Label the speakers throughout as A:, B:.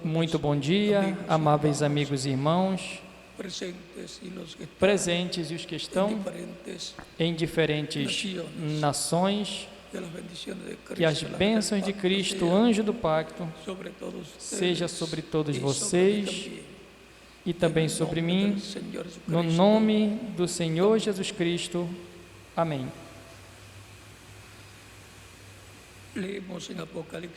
A: Muito bom dia, amáveis amigos e irmãos, presentes e os que estão em diferentes nações. Que as bênçãos de Cristo, anjo do pacto, seja sobre todos vocês e também sobre mim, no nome do Senhor Jesus Cristo. Amém.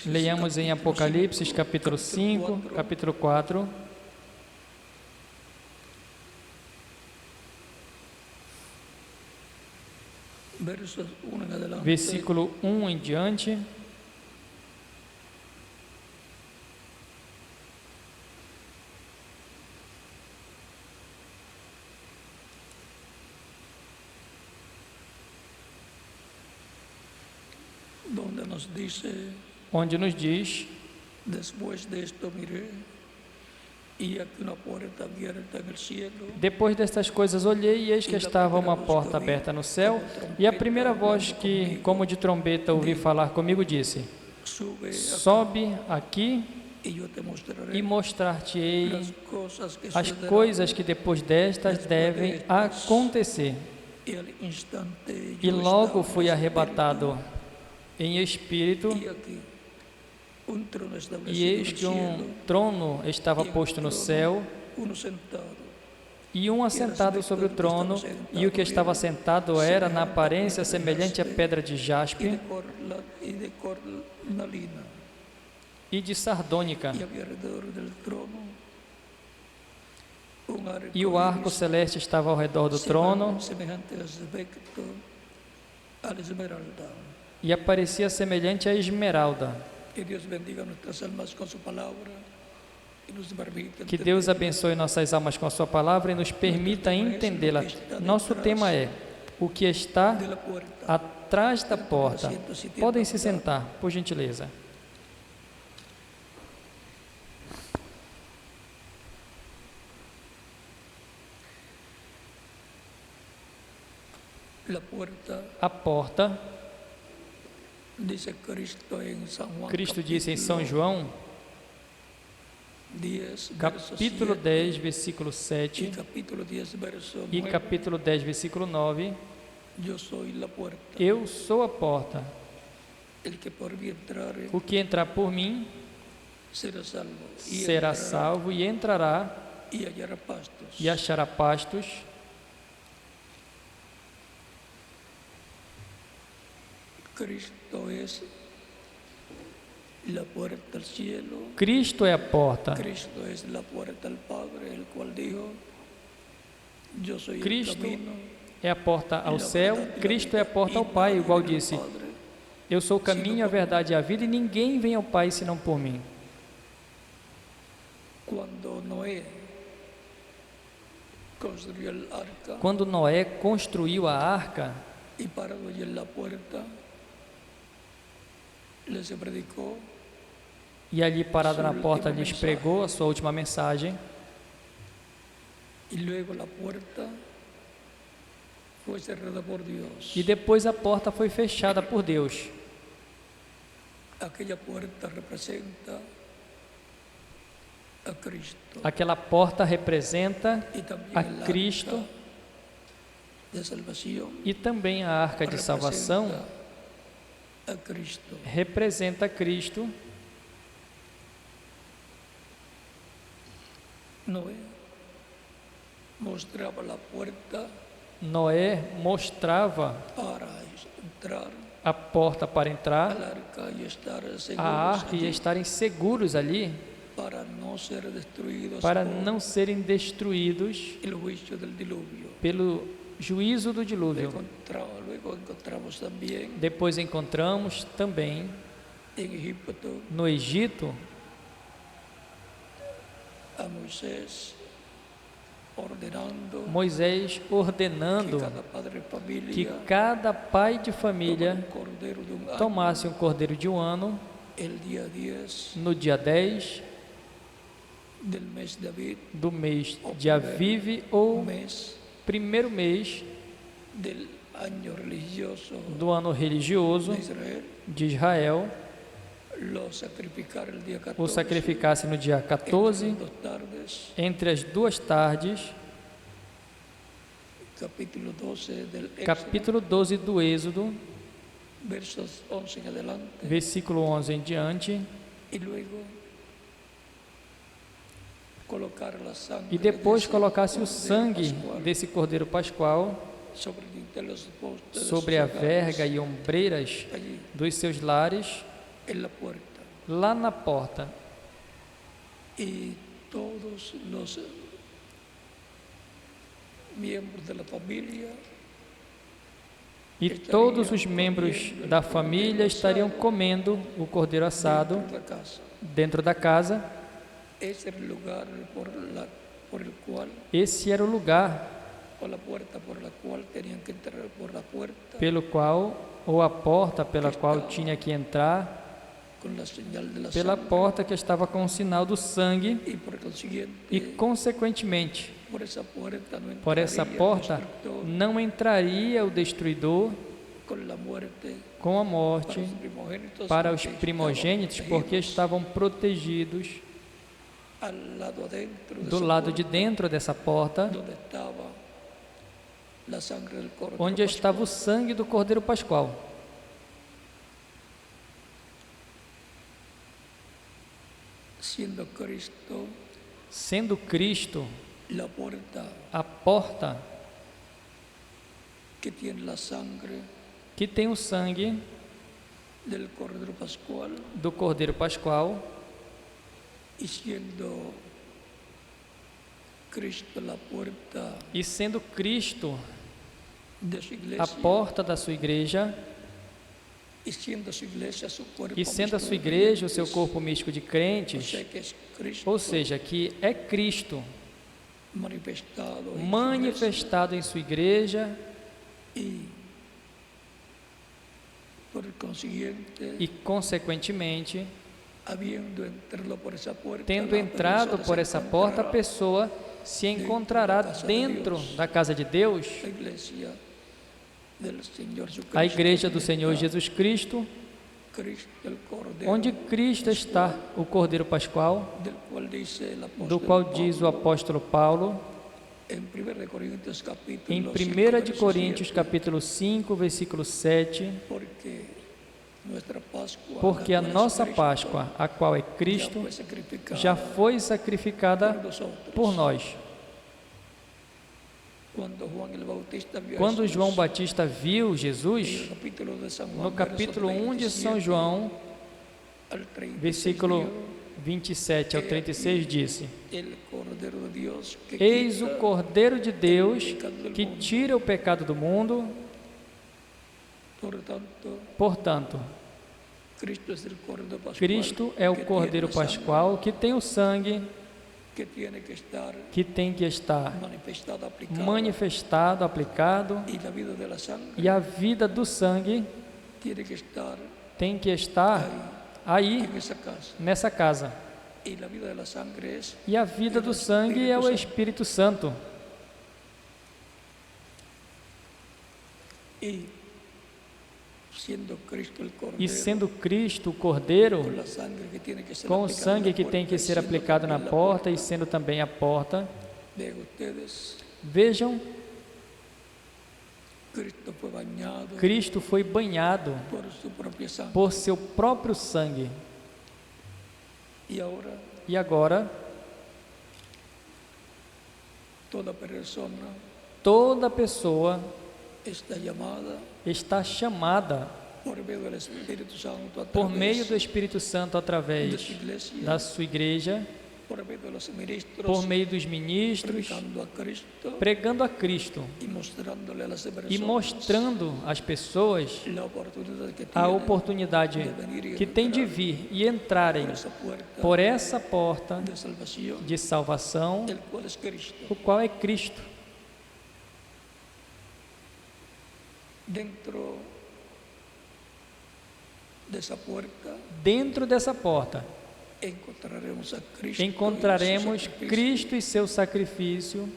A: Leiamos em Apocalipse, capítulo 5, capítulo 4. Versículo 1 em diante. Onde nos diz: depois destas coisas olhei, e eis que estava uma porta aberta no céu, e a primeira voz que, como de trombeta, ouvi falar comigo, disse: sobe aqui e mostrar-te-ei as coisas que depois destas devem acontecer. E logo fui arrebatado em espírito, e eis que um trono estava posto no céu, e um assentado sobre o trono, e o que estava sentado era, na aparência, semelhante a pedra de jaspe e de sardônica. E o arco celeste estava ao redor do trono, e aparecia semelhante a esmeralda. Que Deus abençoe nossas almas com a sua palavra e nos permita entendê-la. Nosso tema é o que está atrás da porta. Podem se sentar, por gentileza. A porta, Cristo disse em São João, capítulo 10, versículo 7 e capítulo 10, versículo 9, eu sou a porta, o que entrar por mim será salvo e entrará e achará pastos. Cristo é a porta. Cristo é a porta ao céu. Cristo é a porta ao Pai, igual disse: eu sou o caminho, a verdade e a vida, e ninguém vem ao Pai senão por mim. Quando Noé construiu a arca, e ali parado na porta lhes pregou a sua última mensagem. E depois a porta foi fechada por Deus. Aquela porta representa a Cristo e também a arca de salvação representa a Cristo. Noé mostrava a porta para entrar, a arca e estarem seguros ali, para não serem destruídos pelo juízo do dilúvio. Depois encontramos também no Egito Moisés ordenando que cada pai de família tomasse um cordeiro de um ano no dia 10 do mês de Aviv, ou primeiro mês do ano religioso de Israel, o sacrificasse no dia 14, entre as 2 tardes, capítulo 12 do Êxodo, versículo 11 em diante, e depois colocasse o sangue desse cordeiro pascual sobre a verga e ombreiras dos seus lares, lá na porta.
B: E todos os membros da família
A: E todos os membros da família estariam comendo o cordeiro assado dentro da casa.
B: Esse era o lugar por el cual,
A: Esse era o lugar
B: ou a porta por la cual teriam que entrar por la puerta,
A: pelo qual, ou a porta pela qual tinha que entrar,
B: com a señal de la
A: pela
B: sangre,
A: porta que estava com o sinal do sangue,
B: e por consiguiente,
A: e consequentemente,
B: por essa porta não
A: não entraria o destruidor com a morte para os primogênitos, porque estavam protegidos do lado de dentro dessa porta, onde estava o sangue do cordeiro pascual. Sendo Cristo a porta
B: que tem a sangre
A: que tem o sangue
B: del Cordero Pascual,
A: do cordeiro pascual,
B: y siendo Cristo la puerta
A: e sendo Cristo
B: de su
A: a
B: iglesia,
A: porta da sua igreja,
B: y siendo su iglesia su cuerpo
A: e sendo a
B: místico
A: sua
B: de
A: igreja o seu
B: creyentes,
A: corpo místico de
B: o
A: crentes,
B: sea que es Cristo
A: ou seja, que é Cristo manifestado em sua igreja,
B: y por consiguiente,
A: e consequentemente,
B: habiendo entrado por esa puerta,
A: tendo
B: la
A: entrado
B: persona
A: por
B: se
A: essa porta, a
B: encontrará
A: pessoa se encontrará dentro da casa de Deus,
B: la iglesia del Señor Jesucristo,
A: a igreja do Senhor Jesus Cristo,
B: Cristo, el Cordero,
A: onde Cristo está, o Cordeiro Pascual,
B: del cual dice el apóstol
A: do qual diz o
B: Pablo
A: apóstolo Paulo,
B: em 1 Coríntios capítulo
A: em
B: 5,
A: 1 de
B: verso
A: Coríntios
B: 7,
A: capítulo 5, versículo 7,
B: porque
A: a nossa Páscoa, a qual é Cristo, já foi sacrificada por nós. Quando João Batista viu Jesus, no capítulo 1 de São João, versículo 27 ao 36, disse: Eis o Cordeiro de Deus que tira o pecado do mundo. Portanto, Cristo é o Cordeiro Pascual que tem o sangue que tem que estar manifestado, aplicado, e a vida do sangue tem que estar aí, nessa casa. E a vida do sangue é o Espírito Santo. E sendo Cristo o Cordeiro, com o sangue que tem que ser aplicado na porta, e sendo também a porta, vejam, Cristo foi banhado por seu próprio sangue. E agora, toda pessoa está chamada por meio do Espírito Santo através da sua igreja, por meio dos ministros, pregando a Cristo e mostrando às pessoas a oportunidade que tem de vir e entrarem por essa porta de salvação, o qual é Cristo. Dentro dessa porta encontraremos Cristo e seu sacrifício,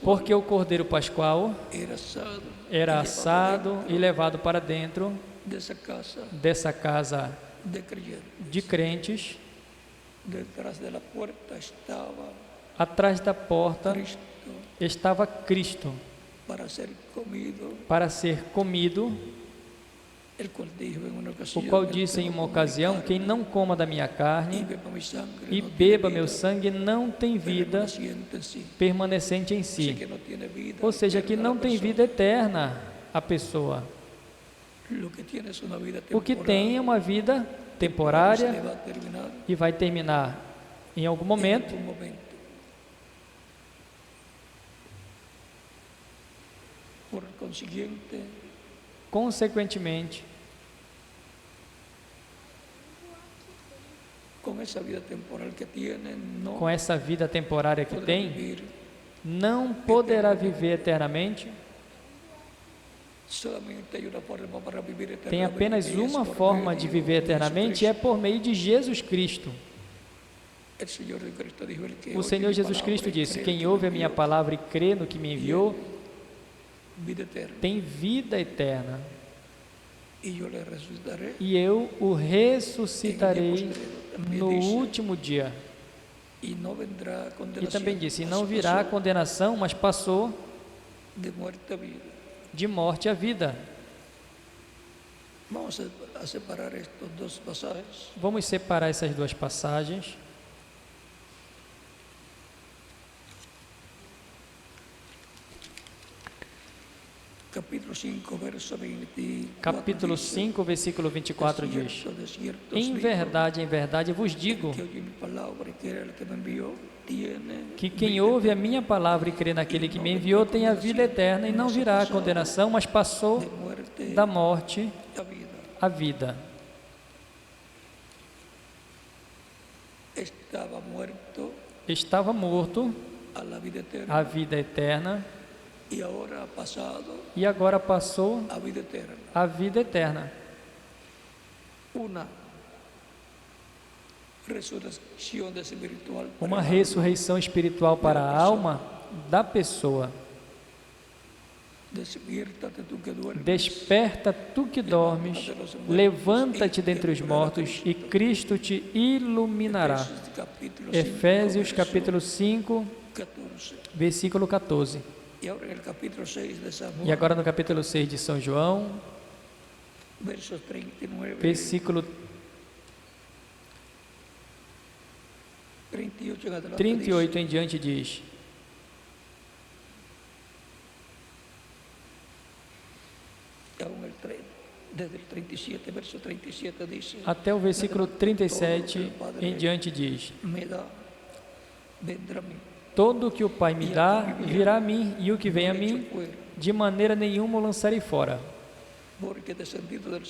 A: porque o Cordeiro Pascual era assado e levado para dentro dessa casa
B: de creyentes.
A: de crentes.
B: Detrás de la puerta estaba
A: Atrás da porta
B: Cristo
A: estava Cristo
B: para ser comido,
A: el cual dijo en uma
B: o
A: ocasião,
B: qual disse em uma ocasião: quem não coma da minha carne
A: e beba meu sangue não tem vida permanecente em si. Ou seja, que não tem vida eterna a pessoa. O que tem é uma vida temporária e vai terminar em algum momento. Consequentemente,
B: com essa vida temporal que tiene, não
A: com essa vida temporária que tem, não poderá viver eternamente. Tem apenas uma forma de viver eternamente, e é por meio de Jesus Cristo. O Senhor Jesus Cristo disse: quem ouve a minha palavra e crê no que me enviou, tem vida eterna. E eu o ressuscitarei no último dia. E também disse: e não virá a condenação, mas passou de morte à vida. Vamos separar essas duas passagens. Capítulo 5, versículo 24 diz: em verdade vos digo que quem ouve a minha palavra e crê naquele que me enviou tem a vida eterna e não virá a condenação, mas passou da morte à vida. Estava morto à vida eterna e agora passou à vida eterna. Uma ressurreição espiritual para a alma da pessoa. Desperta tu que dormes, levanta-te dentre os mortos e Cristo te iluminará. Efésios capítulo 5, versículo 14. E agora no capítulo 6 de São João, versículo 38 em diante diz: até o versículo 37 em diante diz: todo o que o Pai me dá virá a mim, e o que vem a mim, de maneira nenhuma o lançarei fora.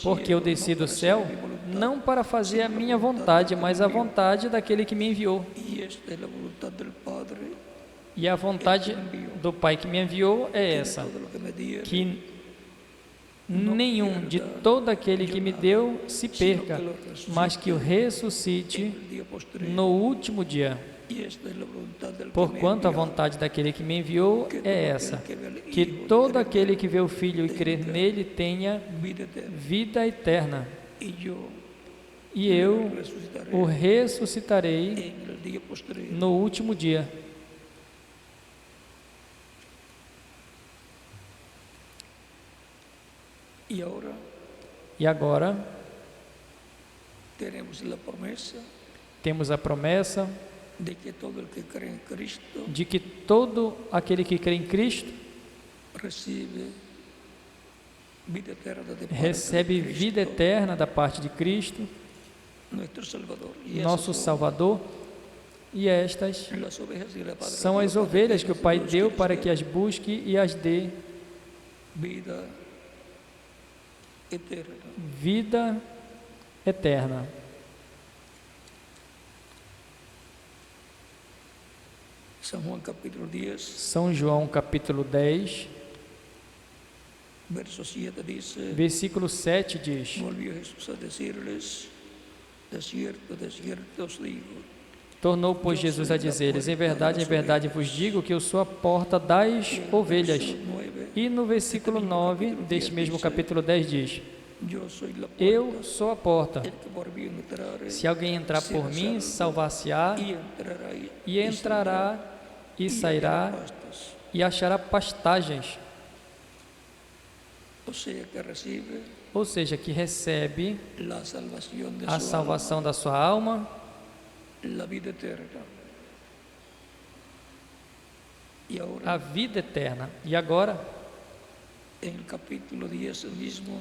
A: Porque eu desci do céu, não para fazer a minha vontade, mas a vontade daquele que me enviou. E a vontade do Pai que me enviou é essa: que nenhum de todo aquele que me deu se perca, mas que o ressuscite no último dia. Porquanto a vontade daquele que me enviou é essa: que todo aquele que vê o Filho e crê nele tenha vida eterna. E eu o ressuscitarei no último dia. E agora temos a promessa de que todo aquele que crê em Cristo recebe vida eterna da parte de Cristo, nosso Salvador, e estas são as ovelhas que o Pai deu para que as busque e as dê vida eterna. São João capítulo 10, versículo 7 diz: tornou, pois, Jesus a dizer-lhes: em verdade vos digo que eu sou a porta das ovelhas. E no versículo 9 deste mesmo capítulo 10 diz:
B: Yo soy la puerta.
A: Eu sou a porta.
B: El que por mí entrare,
A: Se alguém entrar por mim, salvar-se-á,
B: y entrará
A: e entrará e sairá
B: pastos.
A: e achará pastagens.
B: O sea que recibe
A: Ou seja, que recebe
B: la salvación de
A: a
B: su
A: salvação da sua alma,
B: alma, la vida eterna. Y
A: a
B: ahora,
A: vida eterna. E agora,
B: en el capítulo 10 mismo,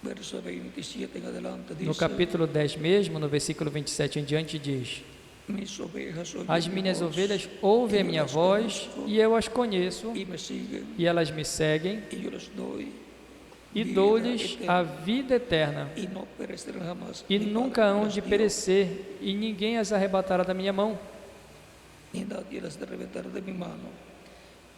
B: verso 27 en adelante,
A: no
B: dice:
A: capítulo 10 mesmo, no versículo 27 em diante, diz:
B: Mis ovejas oyen
A: As
B: mi
A: minhas
B: voz,
A: ovelhas ouvem a
B: y yo
A: minha
B: las
A: voz,
B: conozco,
A: e eu as conheço,
B: y me siguen,
A: e elas me seguem,
B: y yo les doy
A: e
B: vida
A: dou-lhes a
B: eterna,
A: vida eterna,
B: y no perecerán jamás,
A: e
B: ni
A: nunca
B: Padre me
A: hão
B: las
A: de
B: dio,
A: perecer, e ninguém as arrebatará da minha mão.
B: ni nadie las arrebatará de mi mano.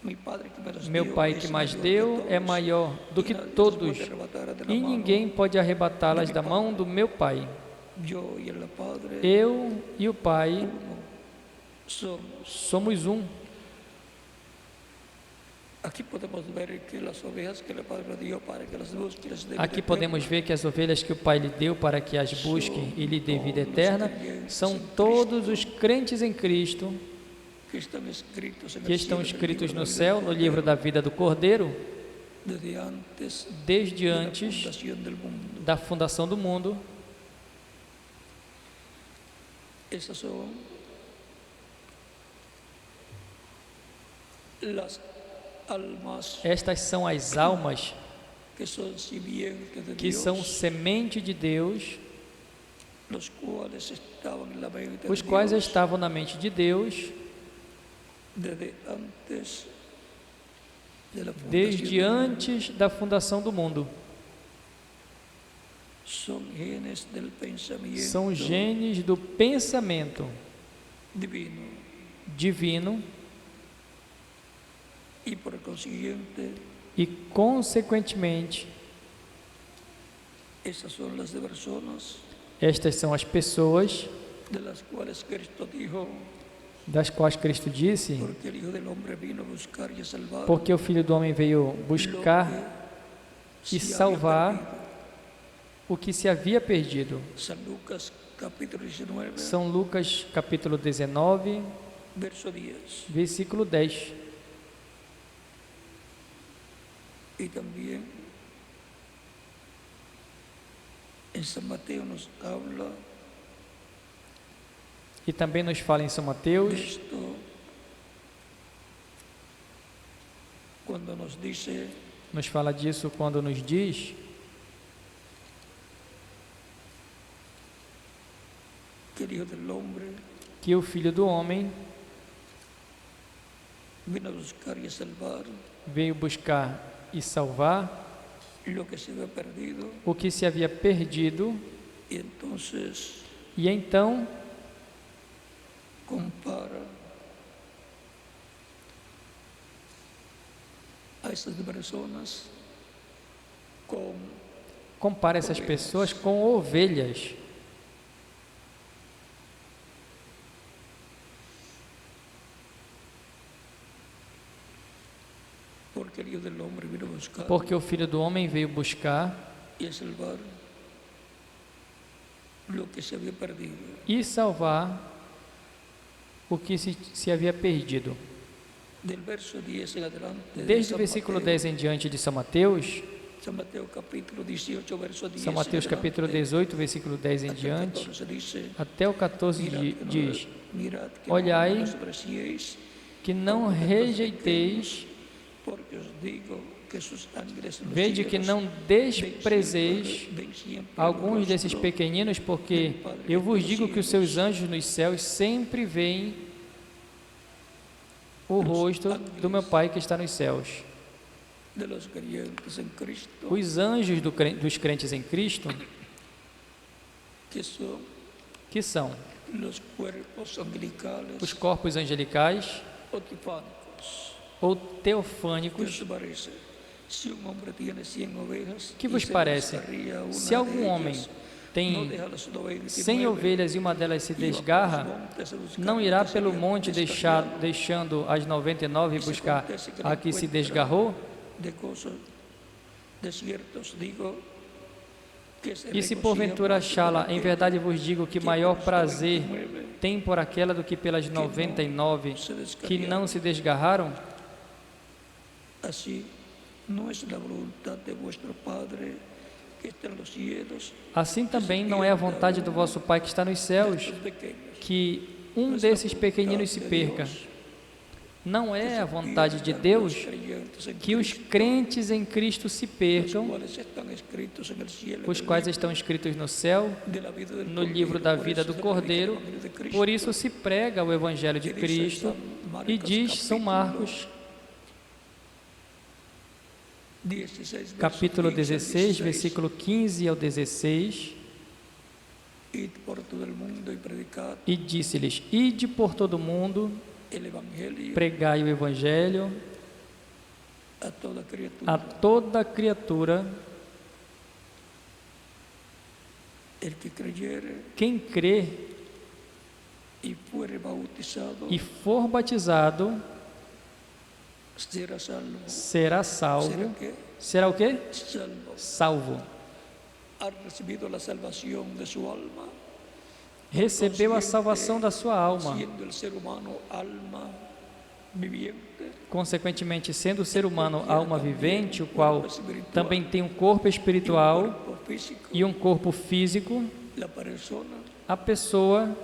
B: Mi Padre que me las
A: Meu
B: dio
A: Pai
B: es
A: que mais
B: mayor
A: deu
B: que
A: é
B: todos,
A: maior do
B: y
A: que
B: nadie las
A: todos,
B: puede arrebatar de la
A: e
B: mano.
A: ninguém pode arrebatá-las da mão do meu Pai.
B: Yo y el Padre,
A: Eu e o Pai
B: uno somos.
A: somos um.
B: Aquí podemos ver que las ovejas que el Padre dio para que las busque, las dé vida
A: Aqui podemos
B: eterna.
A: ver que as ovelhas que o Pai lhe deu para que as busque e lhe dê vida eterna são todos os crentes em Cristo
B: que estão escritos,
A: que estão escritos no céu, no livro da vida do Cordeiro,
B: desde antes
A: desde
B: de la
A: antes
B: fundación del mundo.
A: da fundação do mundo.
B: Esas son las almas
A: Estas são as almas
B: que son simiente de
A: que
B: Dios,
A: são semente de Deus,
B: los cuales estaban en la mente
A: os
B: de
A: quais
B: Dios
A: estavam na mente de Deus
B: desde antes de la fundación
A: desde
B: del mundo.
A: antes da fundação do mundo.
B: Son genes del pensamiento
A: São genes do pensamento
B: divino
A: divino
B: y por consiguiente
A: e, consequentemente,
B: esas son las personas
A: estas são as pessoas
B: de las cuales Cristo dijo,
A: das quais Cristo disse,
B: porque el Hijo del Hombre vino a buscar y a salvar
A: porque o Filho do Homem veio buscar
B: se
A: e
B: había
A: salvar
B: perdido.
A: o que se havia perdido.
B: San Lucas capítulo 19,
A: São Lucas capítulo 19,
B: verso 10.
A: versículo 10.
B: Y también en San Mateo nos habla
A: E também nos fala em São
B: de
A: Mateus,
B: esto cuando nos dice
A: nos fala disso quando nos diz
B: que el Hijo del Hombre
A: que o Filho do Homem
B: vino a buscar y a salvar
A: veio buscar e salvar
B: lo que se había perdido.
A: o que se havia perdido,
B: Y entonces
A: e então
B: compara a esas personas con
A: compara essas pessoas com ovelhas.
B: porque el Hijo del Hombre vino a buscar
A: Porque o Filho do Homem veio buscar
B: y a salvar lo que se había perdido.
A: e salvar o que se havia perdido.
B: Del verso 10 en adelante, de
A: Desde o
B: San
A: versículo
B: Mateo,
A: 10 em diante de São Mateus,
B: San Mateo capítulo 18, verso 10
A: São Mateus
B: en
A: capítulo
B: adelante,
A: 18, versículo 10 em
B: hasta el
A: diante,
B: 14 dice,
A: até o 14 diz:
B: mirad que
A: Olhai,
B: no despreciéis,
A: que não rejeiteis,
B: porque os digo que sus ángeles nos
A: vede que não desprezeis alguns desses pequeninos, porque eu vos digo que os seus anjos nos céus sempre veem o rosto do meu Pai que está nos céus.
B: de los creyentes en Cristo,
A: Os anjos dos crentes em Cristo,
B: que son
A: que são
B: los cuerpos angelicales
A: os corpos angelicais
B: o tifánicos.
A: ou
B: ¿Qué
A: teofânicos.
B: os parece? Si un hombre tiene 100 ovejas,
A: Que
B: y
A: vos
B: se
A: parece?
B: descarría una
A: Se algum
B: de
A: homem
B: ellas, no
A: tem
B: deja las 99
A: 100 ovelhas e uma delas se
B: y va por los
A: desgarra,
B: montes a buscar
A: não
B: la
A: irá
B: que se
A: pelo
B: había
A: monte deixando as 99 e buscar a que se desgarrou?
B: de cosas De cierto os digo que se
A: E se
B: regocijan
A: porventura
B: más
A: achá-la,
B: por
A: em
B: aquel
A: verdade vos digo que
B: que
A: maior
B: pelos
A: prazer
B: 99
A: tem por aquela do que pelas 99 que não se desgarraram?
B: Así no es la voluntad de vuestro Padre que está en los cielos,
A: Assim também não é a vontade do vosso Pai que está nos céus,
B: estos pequeños.
A: que um
B: No es la
A: desses pequeninos se
B: voluntad de
A: perca.
B: Dios
A: Não
B: que
A: é
B: se
A: a vontade de
B: pierdan
A: Deus
B: los creyentes en
A: que os
B: Cristo,
A: crentes em Cristo se
B: los
A: percam,
B: cuales están escritos en el cielo,
A: os
B: en el
A: quais
B: libro
A: estão escritos no céu,
B: de la vida del
A: no livro da
B: Cordero. Por
A: vida
B: eso
A: do
B: se predica el
A: Cordeiro.
B: Evangelio de Cristo.
A: Por isso se prega o Evangelho de
B: E diz
A: Cristo.
B: São
A: E
B: Marcos,
A: diz São Marcos,
B: 16,
A: capítulo
B: verso 15 al
A: 16,
B: 16.
A: versículo 15 ao 16,
B: Id por todo el mundo y predicad
A: e disse-lhes: Ide por todo o mundo,
B: el Evangelio
A: pregai o Evangelho
B: a toda criatura.
A: a toda criatura.
B: El que creyere
A: Quem crê
B: y fuere bautizado
A: e for batizado
B: será salvo.
A: será
B: ¿Será
A: salvo.
B: que?
A: Será o quê?
B: Salvo.
A: Salvo.
B: Ha recibido la salvación de su alma,
A: Recebeu a salvação da sua alma.
B: siendo el ser humano alma viviente.
A: Consequentemente, sendo o ser humano alma vivente, o qual também tem um corpo espiritual
B: Cuerpo físico,
A: e um corpo físico,
B: la persona
A: a pessoa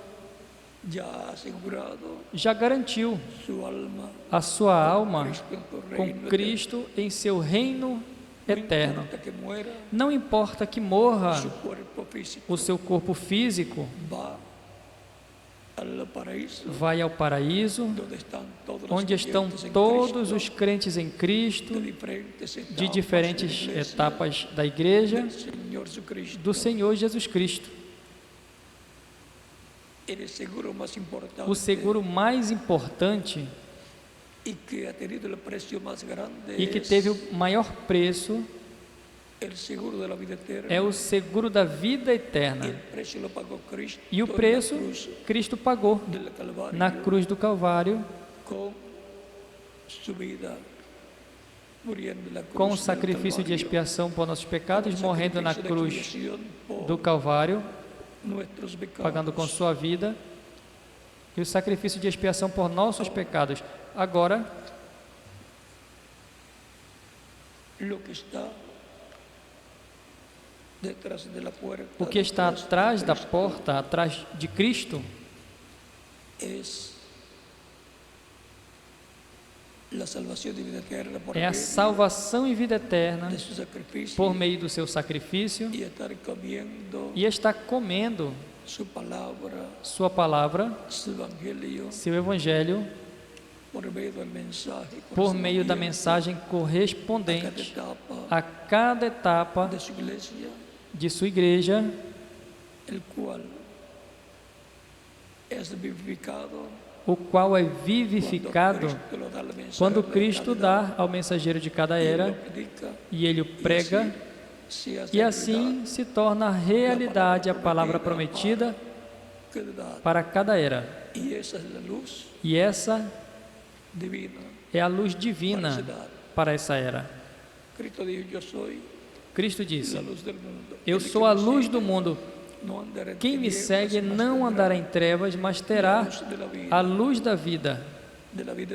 B: ya ha asegurado
A: já garantiu
B: su alma
A: a sua alma
B: Cristo en tu
A: com
B: reino
A: Cristo em seu reino eterno.
B: eterno. No importa que muera,
A: Não importa que morra
B: su cuerpo físico
A: o seu corpo físico,
B: va al paraíso,
A: vai ao paraíso,
B: donde están todos los
A: onde estão
B: creyentes en
A: todos
B: Cristo,
A: os crentes em Cristo,
B: de diferentes
A: de
B: etapas
A: diferentes
B: de la iglesia,
A: etapas da igreja,
B: del Señor Jesucristo.
A: do Senhor Jesus Cristo.
B: El seguro más importante
A: O seguro mais importante
B: y que ha tenido el precio más grande
A: e que
B: es
A: teve o maior preço
B: el seguro de la vida eterna.
A: é o seguro da vida
B: Y
A: eterna.
B: el precio lo pagó Cristo
A: E o
B: en la
A: preço
B: cruz
A: Cristo pagou
B: del Calvario
A: na cruz do Calvário,
B: con su vida, muriendo en la cruz
A: com o
B: del
A: sacrifício de
B: Calvario,
A: expiação por nossos pecados,
B: con
A: morrendo na
B: sacrificio de
A: cruz
B: expiación por
A: do Calvário,
B: nuestros pecados.
A: pagando com sua vida, e o sacrifício de expiação por nossos pecados. Agora,
B: Lo que está detrás de la puerta,
A: o que está
B: detrás de
A: atrás da
B: Cristo,
A: porta, atrás de Cristo,
B: es la salvación de vida eterna por
A: é a
B: medio
A: salvação e vida eterna
B: de su sacrificio
A: por meio do seu sacrifício
B: y estar comiendo
A: e está comendo
B: su palabra,
A: sua palavra,
B: su evangelio,
A: seu evangelho,
B: por medio del mensaje,
A: por meio da
B: correspondiente
A: mensagem
B: a cada
A: correspondente
B: etapa
A: a cada etapa
B: de su iglesia,
A: de sua igreja,
B: el cual es vivificado
A: o qual é
B: cuando
A: vivificado
B: Cristo lo da al mensajero
A: quando
B: de
A: Cristo
B: cada
A: dá ao mensageiro de cada
B: edad, y
A: era
B: lo predica,
A: e ele o
B: y
A: prega,
B: así se hace
A: e assim se torna realidade a palavra prometida
B: cada edad.
A: para cada era.
B: Y esa es la luz
A: E essa
B: divina
A: é a luz
B: para
A: divina
B: esa edad.
A: para essa era.
B: Cristo dijo: yo soy
A: Cristo
B: la
A: disse:
B: luz del mundo.
A: Eu
B: El que
A: sou a
B: me
A: luz
B: sigue
A: do mundo.
B: no andará en
A: Quem me
B: tinieblas,
A: segue
B: mas
A: não
B: tendrá
A: andará em trevas, mas
B: la
A: terá
B: luz de la vida,
A: a luz da vida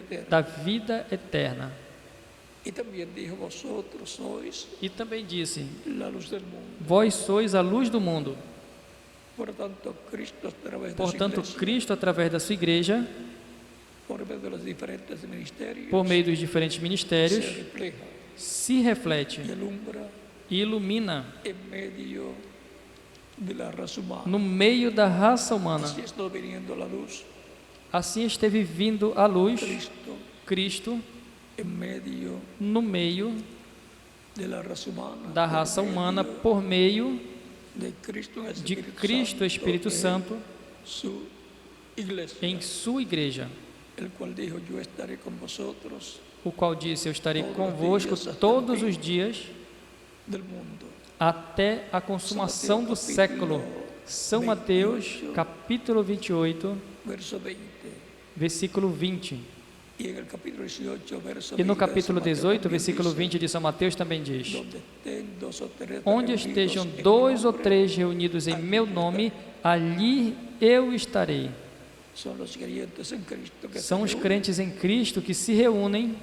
B: eterna.
A: da vida eterna.
B: Y también dijo: vosotros sois
A: E também disse:
B: la luz del mundo.
A: Vós sois a luz do mundo.
B: Por tanto, Cristo, a través de su
A: Portanto,
B: iglesia,
A: Cristo, através da sua igreja,
B: por medio de los diferentes ministerios,
A: por meio dos diferentes
B: se
A: ministérios,
B: refleja
A: se reflete
B: y alumbra
A: e ilumina
B: en medio de la raza humana.
A: no meio da raça humana.
B: Así está viniendo la luz,
A: Assim esteve vindo a luz, Cristo,
B: en medio
A: no meio
B: de la raza humana,
A: da
B: por
A: raça humana,
B: medio
A: por meio
B: de Cristo, en el
A: de Cristo, Espírito Santo,
B: su iglesia,
A: em sua igreja,
B: el cual dijo: yo estaré con vosotros
A: o qual disse: Eu estarei convosco todos os dias
B: del mundo.
A: até a consumação do século. São Mateus, capítulo 28,
B: Verso 20.
A: versículo 20.
B: Y en el capítulo 18, verso
A: E no
B: 20 de
A: capítulo
B: San Mateo
A: 18,
B: también
A: versículo
B: dice,
A: 20 de São Mateus também diz:
B: donde estén dos o tres
A: onde
B: reunidos
A: estejam
B: en mi
A: dois ou
B: nombre,
A: três reunidos em meu nome, ali eu estarei.
B: son los creyentes en Cristo que
A: São
B: se
A: os
B: reúnen,
A: crentes em Cristo que se reúnem,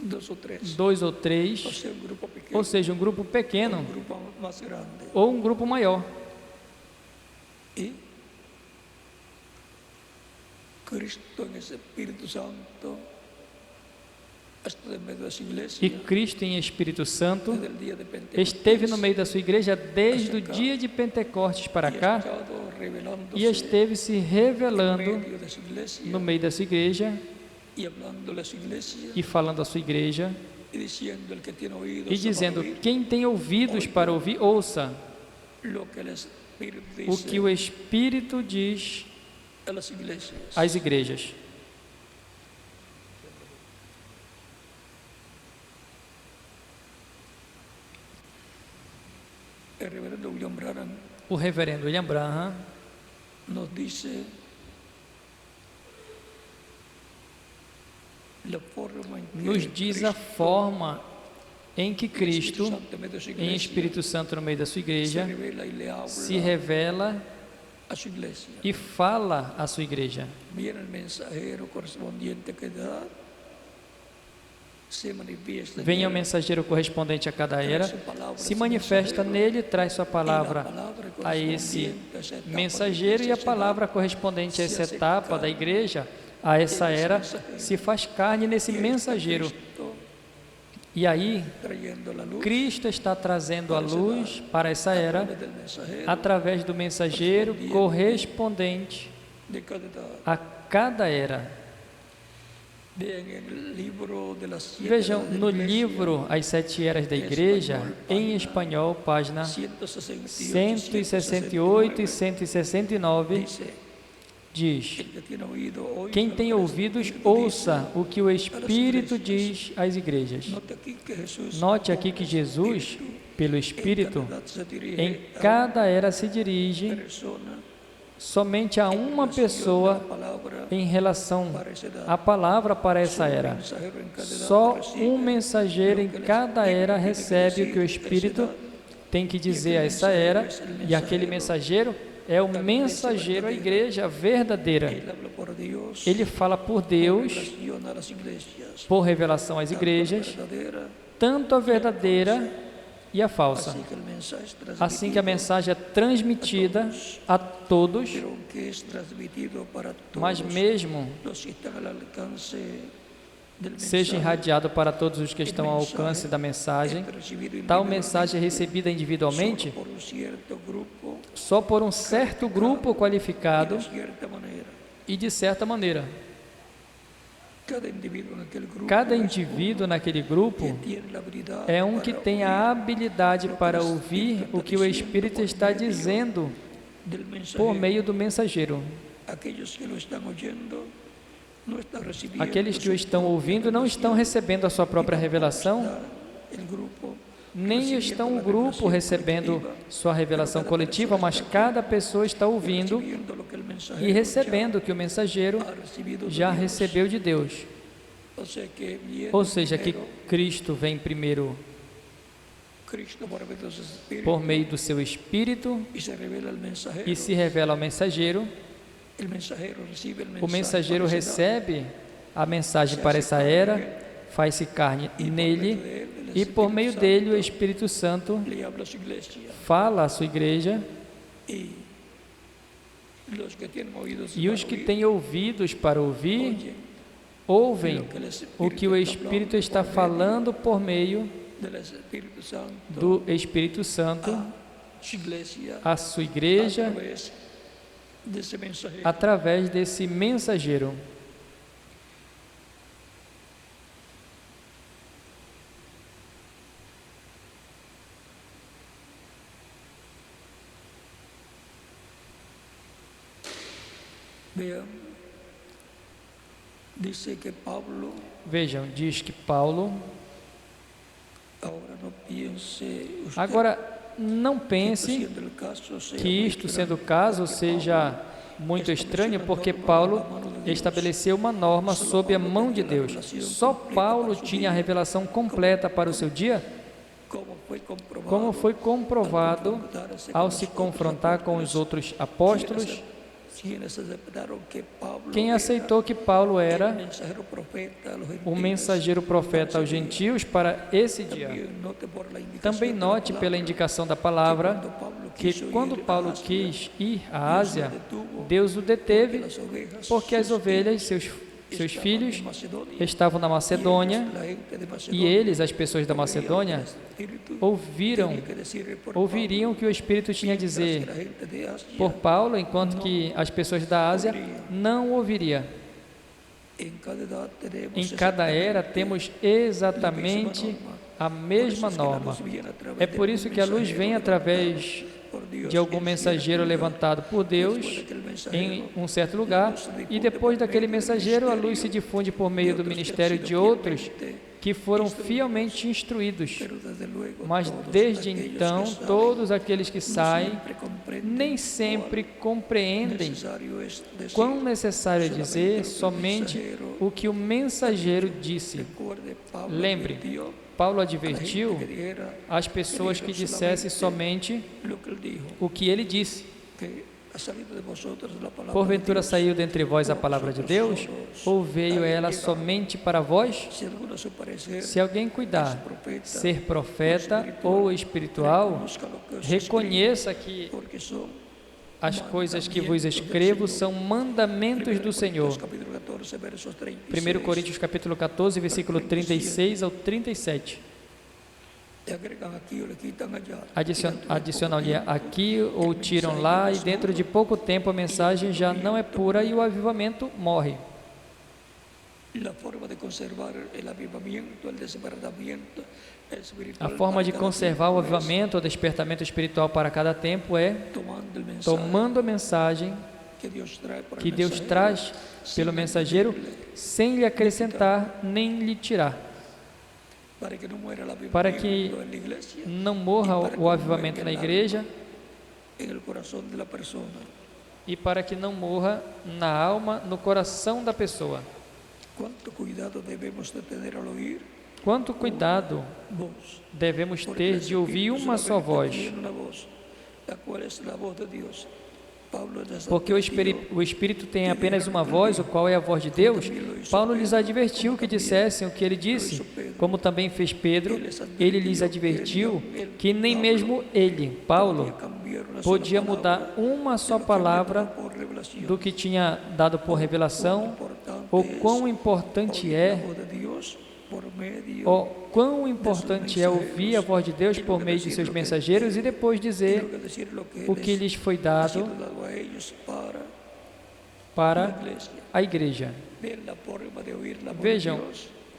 B: dos o tres,
A: dois ou
B: o
A: três,
B: sea, un grupo pequeño,
A: ou seja, um grupo pequeno
B: un grupo más grande.
A: ou um grupo maior.
B: Y Cristo en ese Espíritu Santo está en medio de su iglesia
A: E Cristo em Espírito Santo
B: desde el día de Pentecostés,
A: esteve no meio da sua igreja desde o dia de Pentecostes para
B: y ha
A: cá
B: estado revelándose
A: e esteve se
B: en
A: revelando
B: medio de su iglesia
A: no meio da sua igreja
B: y hablándole a su iglesia
A: e falando à sua igreja
B: y diciendo el que tiene oídos
A: e dizendo:
B: para oír
A: quem tem ouvidos para ouvir, ouça
B: lo que el Espíritu
A: o
B: dice
A: que o Espírito diz
B: a las iglesias.
A: às igrejas.
B: El reverendo William Branham
A: O reverendo William Branham
B: nos dice la forma en que
A: nos diz a forma em que Cristo,
B: Santo en medio de su
A: em
B: iglesia,
A: Espírito Santo no meio da sua
B: se
A: igreja,
B: revela y le habla
A: se revela
B: a su iglesia.
A: e fala à sua igreja.
B: Viene el mensajero correspondiente a cada edad, se manifiesta en
A: Vem ao
B: él,
A: mensageiro correspondente a cada
B: trae
A: era,
B: su palabra
A: se
B: a ese
A: manifesta
B: mensajero,
A: nele, traz sua
B: y la
A: palavra
B: palabra
A: a esse
B: correspondiente a esa etapa de
A: mensageiro e
B: iglesia
A: a
B: se
A: palavra
B: da,
A: correspondente a essa etapa da igreja, a essa era, se faz carne nesse
B: y ahí está
A: mensageiro.
B: Cristo
A: E aí,
B: trayendo la luz
A: Cristo está trazendo a luz para essa
B: a
A: era
B: través del mensajero
A: através do mensageiro correspondente
B: de cada edad.
A: a cada era.
B: Vean en el libro de las siete
A: Vejam,
B: edades de
A: no
B: la iglesia,
A: livro As Sete Eras da Igreja, em espanhol, página 168 e 169, diz:
B: el que tiene oído, oiga
A: quem
B: lo que
A: tem
B: el
A: ouvidos,
B: Espíritu
A: ouça
B: dice.
A: o que o Espírito diz às igrejas.
B: Note aquí que Jesús,
A: Note aqui que Jesus, pelo Espírito,
B: en cada edad se dirige
A: em
B: a
A: cada era se dirige
B: una persona
A: somente a uma
B: en
A: pessoa
B: relación a la palabra
A: em relação
B: para esa edad.
A: à palavra para essa
B: Un
A: era.
B: mensajero en cada edad
A: Só
B: recibe
A: um mensageiro em cada era recebe o que o Espírito tem que dizer a essa era, e aquele mensageiro é o mensageiro à igreja verdadeira.
B: Él habla por Dios,
A: Ele fala por Deus,
B: revelación a las iglesias,
A: por revelação às
B: tanto
A: igrejas,
B: verdadera,
A: tanto a verdadeira e a falsa.
B: así que el mensaje es
A: Assim que a
B: transmitido,
A: mensagem é transmitida a todos,
B: pero que es transmitido para
A: mas
B: todos
A: mesmo
B: los que están al alcance del
A: seja
B: mensaje.
A: irradiado para todos os que estão ao alcance da mensagem. Tal mensagem é recebida individualmente
B: Solo por un cierto grupo,
A: só por um certo grupo qualificado
B: de cierta manera.
A: e de certa maneira.
B: Cada individuo en aquel grupo
A: Cada indivíduo naquele grupo
B: tiene la habilidad
A: é um que
B: para
A: tem a habilidade para ouvir o que o Espírito está dizendo
B: del
A: por
B: mensajero.
A: meio do mensageiro.
B: Aquellos que lo están oyendo no están recibiendo
A: Aqueles que o
B: su
A: estão
B: propia
A: ouvindo não estão recebendo a sua própria revelação,
B: el grupo
A: nem estão o grupo recebendo sua revelação coletiva, mas cada pessoa está ouvindo
B: recibiendo lo que el
A: e
B: mensajero
A: recebendo o que o mensageiro
B: ha recibido de
A: já
B: Dios.
A: recebeu de Deus.
B: O sea que viene
A: Ou seja, que
B: primero
A: Cristo vem primeiro
B: Cristo por medio de su Espíritu
A: por meio do seu Espírito
B: y se revela al mensajero.
A: e se revela ao mensageiro.
B: El mensajero recibe el
A: O mensageiro
B: para esa edad.
A: recebe a mensagem para essa era, faz-se carne nele e por meio dele o Espírito Santo
B: Le habla a su iglesia
A: fala à sua igreja,
B: y los que tienen oídos
A: e os
B: para
A: que
B: oír,
A: têm ouvidos para ouvir
B: oyen
A: ouvem o que o Espírito está falando por meio
B: del Espíritu Santo
A: do Espírito Santo
B: a su iglesia
A: à sua igreja
B: través de ese mensajero.
A: através desse mensageiro.
B: Vean, dice que Pablo
A: Vejam, diz que Paulo,
B: ahora no piense
A: agora não
B: que
A: pense
B: siendo el caso sea
A: que isto sendo o caso seja muito estranho, porque Paulo estabeleceu uma norma sob a mão de Deus. Só Paulo tinha a revelação completa para o seu dia, como foi comprovado ao se confrontar com os outros apóstolos. Quem aceitou que Paulo era o mensageiro profeta aos gentios para esse dia. Também note pela indicação da palavra que quando Paulo quis ir à Ásia, Deus o deteve, porque as ovelhas, seus filhos, estavam na Macedônia, e eles, as pessoas da Macedônia, ouviriam o que o Espírito tinha a dizer por Paulo, enquanto que as pessoas da Ásia não ouviriam. Em cada era temos exatamente a mesma norma. É por isso que a luz vem através de algum mensageiro levantado por Deus em um certo lugar, e depois daquele mensageiro a luz se difunde por meio do ministério de outros que foram fielmente instruídos. Mas desde então, todos aqueles que saem nem sempre compreendem quão necessário é dizer somente o que o mensageiro disse. Lembre, Paulo advertiu as pessoas que dissessem somente o que ele disse. Porventura saiu dentre vós a palavra de Deus, ou veio ela somente para vós? Se alguém cuidar ser profeta ou espiritual, reconheça que as coisas que vos escrevo são mandamentos do Senhor. 1 Coríntios capítulo 14, versículo 36 ao 37. Adicionam-lhe aqui ou tiram lá, e dentro de pouco tempo a mensagem já não é pura e o avivamento morre. A forma de conservar o avivamento, o despertamento espiritual para cada tempo é tomando a mensagem que Deus traz pelo mensageiro, sem lhe acrescentar nem lhe tirar. Para que não morra o avivamento na igreja e para que não morra na alma, no coração da pessoa. Quanto cuidado devemos ter de ouvir uma só voz, porque o Espírito tem apenas uma voz, o qual é a voz de Deus. Paulo lhes advertiu que dissessem o que ele disse, como também fez Pedro. Ele lhes advertiu que nem mesmo ele, Paulo, podia mudar uma só palavra do que tinha dado por revelação. O quão importante é ouvir a voz de Deus por meio de seus mensageiros e depois dizer o que lhes foi dado para a igreja. Vejam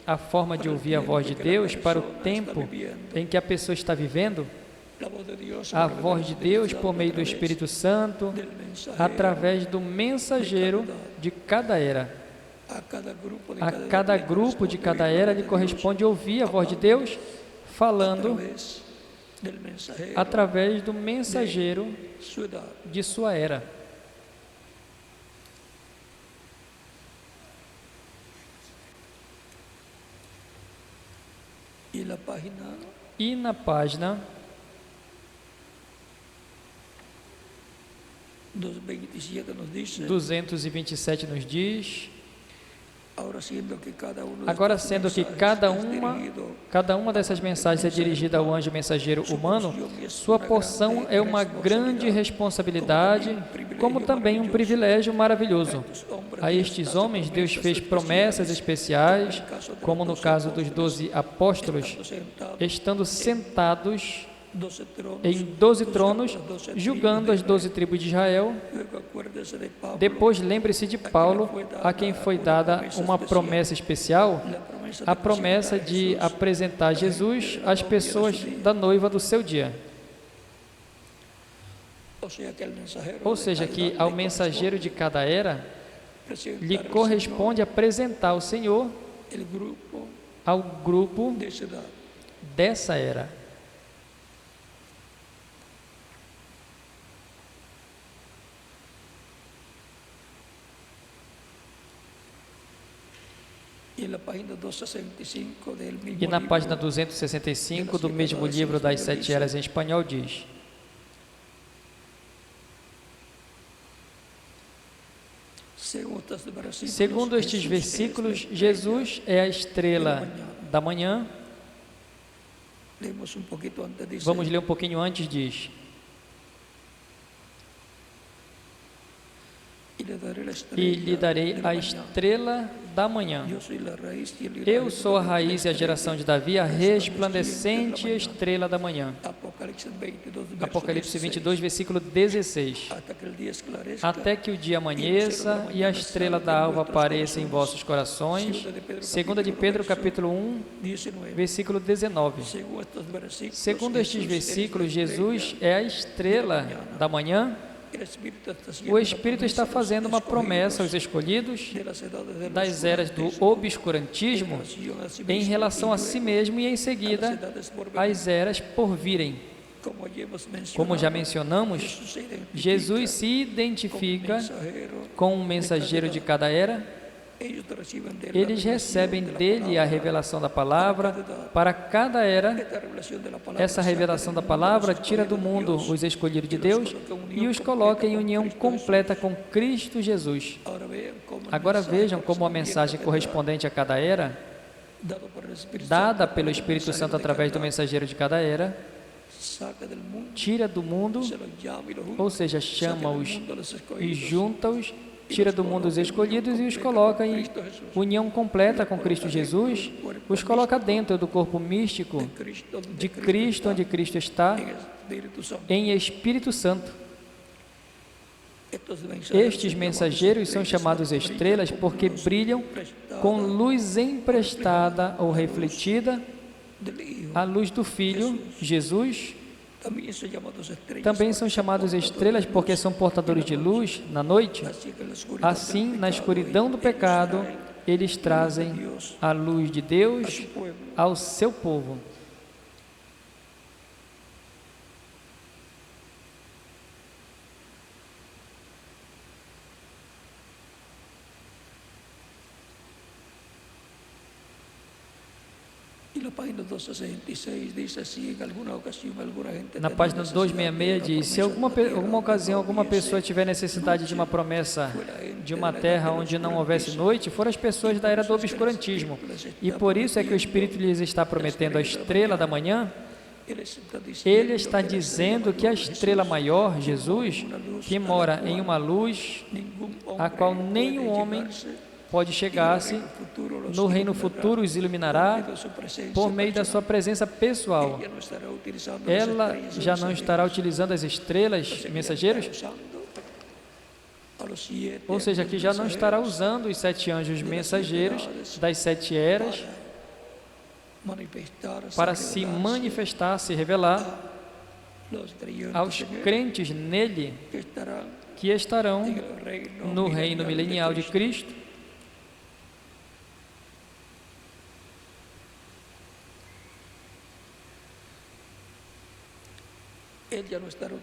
A: a forma de ouvir a voz de Deus para o tempo em que a pessoa está vivendo. A voz de Deus por meio do Espírito Santo, através do mensageiro de cada era. A cada grupo de cada era lhe corresponde ouvir a voz de Deus falando através do mensageiro de sua era. E na página 227 nos diz: agora, sendo que cada uma dessas mensagens é dirigida ao anjo mensageiro humano, sua porção é uma grande responsabilidade, como também um privilégio maravilhoso. A estes homens Deus fez promessas especiais, como no caso dos 12 apóstolos, estando sentados em 12 tronos, julgando as 12 tribos de Israel. Depois lembre-se de Paulo, a quem foi dada uma promessa especial, a promessa de apresentar Jesus às pessoas da noiva do seu dia. Ou seja, que ao mensageiro de cada era lhe corresponde apresentar o Senhor ao grupo dessa era.
B: Y en la página 265 del mismo
A: E na
B: libro,
A: página 265 do mesmo livro das 7 eras em espanhol diz: segundo estes versículos, Jesus é a estrela da manhã.
B: leemos un poquito antes, dice,
A: Vamos ler um pouquinho antes, diz:
B: y
A: e lhe darei
B: de
A: a
B: la mañana.
A: estrela da manhã.
B: Yo soy la raíz y el
A: Eu
B: linaje
A: sou a
B: de David,
A: raiz e a
B: la
A: geração de
B: estrella
A: Davi, a resplandecente estrela da manhã.
B: Apocalipse 22, verso
A: Apocalipse
B: 16.
A: 22, versículo 16.
B: Hasta que el día esclarezca,
A: Até que o dia amanheça e a estrela da alva apareça em vossos corações. Segunda de Pedro, capítulo 1,
B: 19.
A: versículo 19.
B: Según estos versículos,
A: Segundo estes
B: Jesús es
A: versículos,
B: la
A: Jesus
B: estrella.
A: é a estrela da manhã.
B: El Espíritu está haciendo
A: O
B: una
A: Espírito
B: promesa
A: está
B: a los
A: fazendo uma promessa aos
B: escogidos
A: escolhidos
B: de las edades de
A: das
B: los
A: eras do
B: fuertes,
A: obscurantismo
B: en relación a sí
A: em
B: mismo,
A: relação
B: y
A: a si
B: luego
A: mesmo e em
B: a las
A: seguida
B: edades por venir.
A: às eras por virem. Como já mencionamos, Jesus se identifica com um mensageiro de cada era. Eles recebem dele a revelação da palavra para cada era. Essa revelação da palavra tira do mundo os escolhidos de Deus e os coloca em união completa com Cristo Jesus. Agora vejam como a mensagem correspondente a cada era, dada pelo Espírito Santo através do mensageiro de cada era, tira do mundo, ou seja, chama-os e junta-os, tira do mundo os escolhidos e os coloca em união completa com Cristo Jesus, os coloca dentro do corpo místico de Cristo, onde Cristo está, em Espírito Santo. Estes mensageiros são chamados estrelas porque brilham com luz emprestada ou refletida, a luz do Filho, Jesus. Também são chamados estrelas porque são portadores de luz na noite. Assim, na escuridão do pecado, eles trazem a luz de Deus ao seu povo. Na página 266 diz: se alguma ocasião alguma pessoa tiver necessidade de uma promessa de uma terra onde não houvesse noite, foram as pessoas da era do obscurantismo. E por isso é que o Espírito lhes está prometendo a estrela da manhã. Ele está dizendo que a estrela maior, Jesus, que mora em uma luz a qual nenhum homem pode chegar-se, no reino futuro os iluminará por meio da sua presença pessoal. Ela já não estará utilizando as estrelas, mensageiros? Ou seja, que já não estará usando os 7 anjos mensageiros das 7 eras para se manifestar, se revelar aos crentes nele que estarão no reino milenial de Cristo.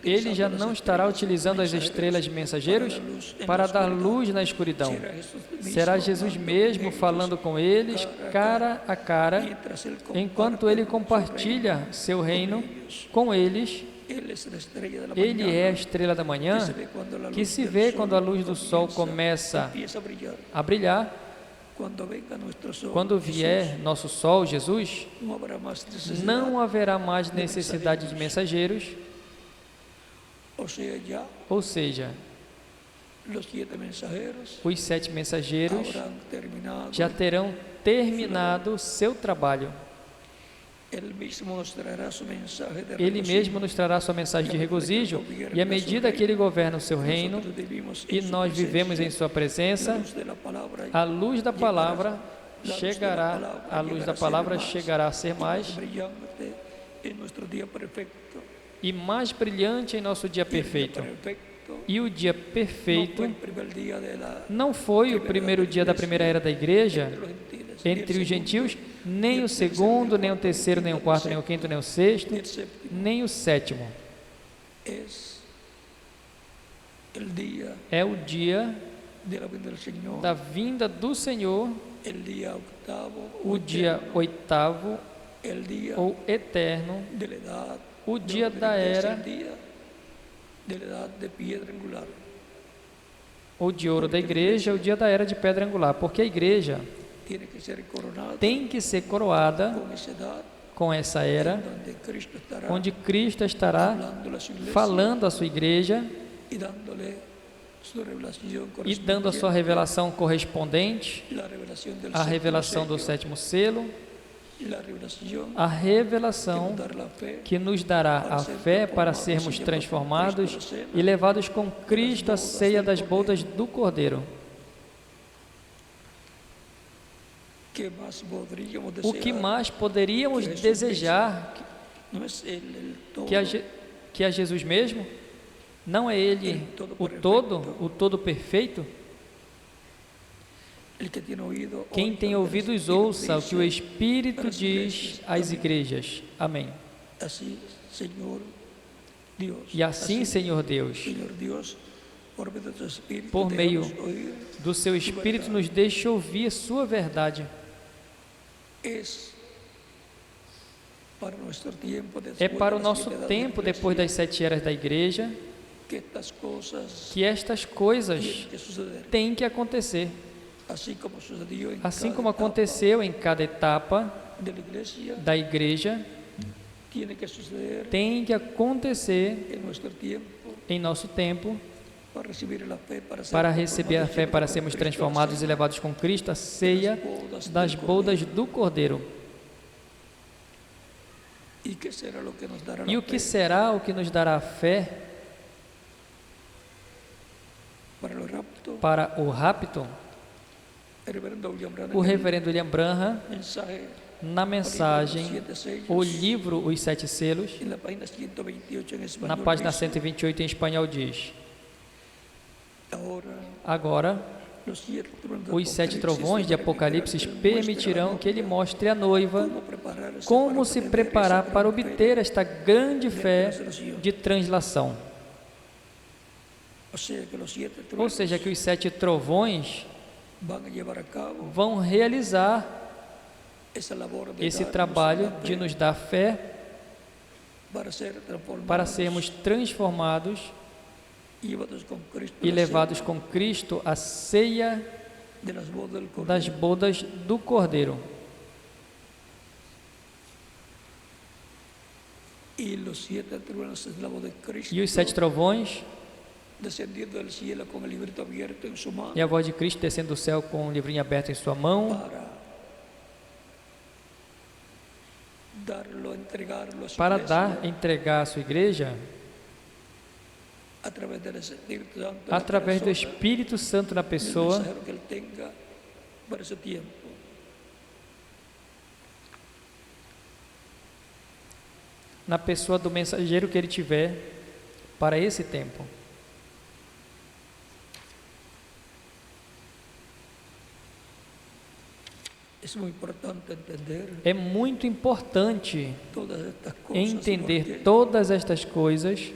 A: Ele já não estará utilizando as estrelas mensageiros para dar luz na escuridão. Será Jesus mesmo falando com eles, cara a cara, enquanto ele compartilha seu reino com eles. Ele é a estrela da manhã, que se vê quando a luz do sol começa a brilhar. Quando vier nosso sol, Jesus, não haverá mais necessidade de mensageiros. Ou seja, os 7 mensageiros já terão terminado seu trabalho. Ele mesmo nos trará sua mensagem de regozijo, e à medida que ele governa o seu reino e nós vivemos em sua presença, a luz da palavra chegará a ser mais e mais brilhante em nosso dia perfeito. E o dia perfeito não foi o primeiro dia da primeira era da igreja entre os gentios, nem o segundo, nem o terceiro, nem o quarto, nem o quinto, nem o sexto, nem o sétimo. É o dia
B: de la venida del Señor,
A: da vinda do Senhor,
B: el día octavo,
A: o dia oitavo
B: el día
A: ou eterno,
B: de la edad,
A: o dia
B: de
A: da
B: la iglesia,
A: era
B: el día de la edad de piedra angular.
A: ou de ouro da igreja, o dia da era de pedra angular, porque a igreja
B: Tiene que ser coronada
A: tem que ser coroada
B: con esa edad
A: com essa era,
B: donde Cristo estará
A: onde Cristo estará
B: hablando a su iglesia
A: falando à sua igreja
B: y dándole su revelación
A: e dando a sua revelação correspondente,
B: la revelación del
A: a revelação do
B: sello,
A: sétimo selo,
B: la revelación
A: a revelação
B: dar la fe
A: que nos dará a fé para sermos transformados e levados com Cristo à ceia das bodas do Cordeiro.
B: que más podríamos
A: O que
B: desear.
A: mais poderíamos desejar
B: No es él el todo,
A: que a Jesus mesmo? Não é Ele o todo perfeito?
B: el que tiene oído,
A: Quem
B: oiga
A: tem
B: lo que el
A: ouvidos,
B: Espíritu
A: ouça o que o
B: dice
A: Espírito
B: para as
A: diz
B: igrejas.
A: às
B: Amém.
A: igrejas. Amém.
B: Así, Señor Dios.
A: E assim,
B: así,
A: Senhor Deus,
B: Señor Dios, por medio de tu Espíritu,
A: por meio
B: déjanos oír.
A: do Seu Espírito, nos deixe ouvir Sua verdade.
B: Es para nuestro tiempo,
A: É
B: después
A: para o
B: de las
A: nosso
B: 7 edades
A: tempo,
B: de la
A: depois das
B: iglesia,
A: 7 eras da igreja,
B: que estas cosas
A: que estas coisas
B: tienen que suceder.
A: têm que acontecer.
B: Así como sucedió en
A: Assim
B: cada
A: como
B: etapa
A: aconteceu em cada etapa
B: de la iglesia,
A: da igreja,
B: tiene que suceder
A: tem que acontecer
B: en nuestro tiempo
A: em nosso tempo,
B: para recibir la fe, para, ser
A: para receber a fé,
B: transformados
A: para
B: con
A: sermos
B: Cristo,
A: transformados e levados com Cristo, a ceia das bodas do Cordeiro.
B: ¿Y qué será lo que nos dará
A: E
B: la
A: o que
B: fe
A: será o que nos dará fé
B: para el rapto?
A: para o rapto?
B: El reverendo William Branham,
A: O
B: en el
A: reverendo William Branham,
B: mensaje,
A: na mensagem,
B: Siete Sellos,
A: o livro Os Sete Selos,
B: en la página 128 en español,
A: na página
B: dice,
A: 128 em espanhol diz:
B: ahora
A: Agora,
B: los siete truenos de
A: os sete
B: Apocalipsis
A: trovões de Apocalipse permitirão que ele mostre à noiva como se preparar para obter esta grande fé de translação. Ou seja, que os sete trovões vão realizar esse trabalho de nos dar fé para sermos transformados e levados com Cristo à ceia das bodas do Cordeiro.
B: E
A: os sete trovões,
B: descendiendo del cielo con el librito abierto en su mano,
A: e a voz de Cristo descendo do céu com um livrinho aberto em sua mão, para entregar à sua igreja, através do Espírito Santo na pessoa, na pessoa do mensageiro que ele tiver para esse tempo. É muito importante entender todas estas coisas,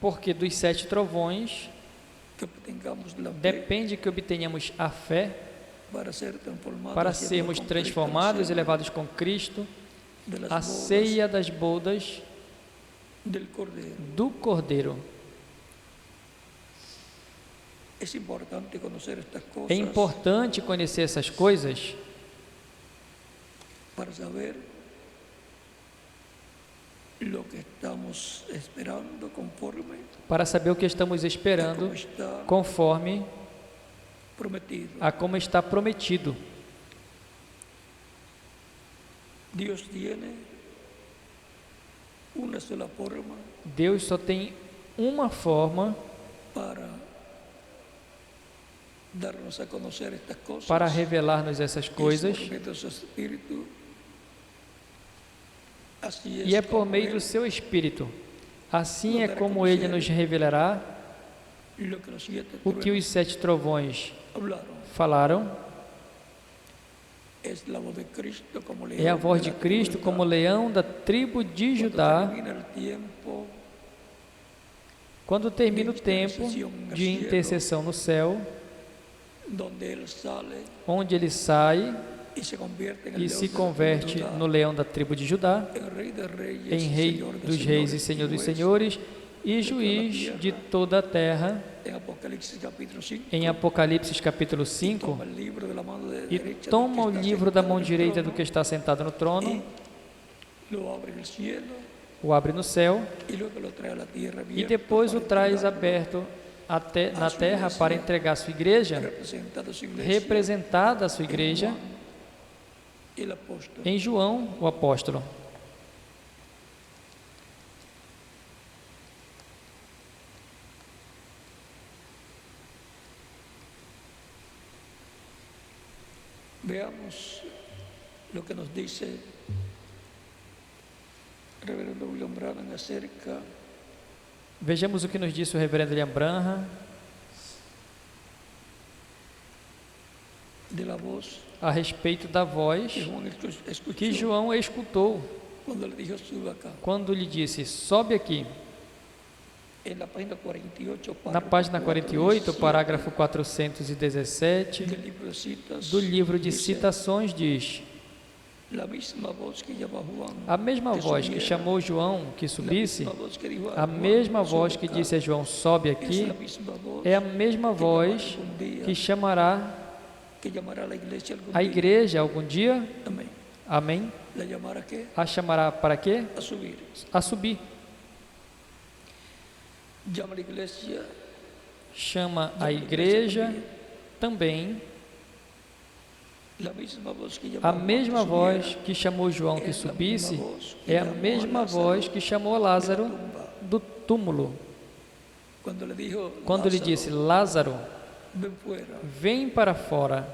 A: porque dos sete trovões depende que obtenhamos a fé para sermos transformados e levados com Cristo à ceia das bodas do Cordeiro. É importante conhecer essas coisas
B: para saber lo que estamos esperando conforme
A: para saber o que estamos esperando conforme a como está prometido. Deus só tem uma forma para revelar-nos essas coisas, e é por meio do seu Espírito. Assim é como Ele nos revelará o que os sete trovões falaram. É a voz de Cristo como leão da tribo de Judá, Quando termina o tempo de intercessão no céu,
B: donde Él sale
A: onde ele sai
B: y se convierte en el
A: e
B: león
A: se
B: de la tribu de
A: converte
B: Judá,
A: no leão da tribo de Judá,
B: en Rey de Reyes,
A: em Rei
B: Señor de
A: dos Reis e
B: Señores,
A: Senhor dos
B: juez.
A: Senhores, e juiz de toda a terra,
B: En Apocalipsis capítulo 5,
A: em Apocalipse capítulo 5,
B: toma el libro de la mano de
A: e
B: derecha del
A: toma
B: que
A: o
B: está
A: livro da
B: sentado
A: mão
B: en el
A: direita do
B: trono,
A: que está sentado no trono,
B: y lo abre en el cielo,
A: o abre no céu,
B: y luego lo trae a la tierra
A: e
B: abierta
A: depois o
B: para
A: traz
B: entregarlo,
A: aberto na terra para entregar a sua igreja,
B: representado a su iglesia,
A: representada a sua igreja,
B: el apóstol.
A: em João, o apóstolo.
B: Veamos lo que nos dice el reverendo William Branham acerca
A: Vejamos o que nos disse o reverendo William Branham
B: de la voz
A: a respeito da voz
B: que Juan escuchó
A: que João escutou
B: cuando le dijo sube acá.
A: quando lhe disse, sobe aqui.
B: En la página 48,
A: Na página 48, parágrafo 417
B: del libro de citas,
A: do livro de
B: dice,
A: citações diz:
B: la misma voz que llama a Juan,
A: a mesma
B: que
A: voz que
B: subiera,
A: chamou João que
B: la
A: subisse,
B: misma voz que dijo a
A: a
B: Juan,
A: mesma
B: sube
A: voz que
B: acá,
A: disse a João, sobe
B: es
A: aqui,
B: la misma voz
A: é a mesma voz que chamará
B: que llamará a la iglesia algún
A: a
B: día.
A: igreja algum dia.
B: Amén.
A: Amém?
B: La llamará ¿qué?
A: A chamará para quê?
B: A subir.
A: A subir.
B: Llama a la iglesia
A: Chama a igreja também.
B: la misma voz que
A: A
B: llamó Juan
A: mesma
B: que
A: voz
B: subiera,
A: que chamou João que subisse é a mesma voz que chamou Lázaro do túmulo.
B: cuando le dijo
A: Quando lhe
B: Lázaro,
A: disse, Lázaro,
B: ven fuera,
A: vem para fora.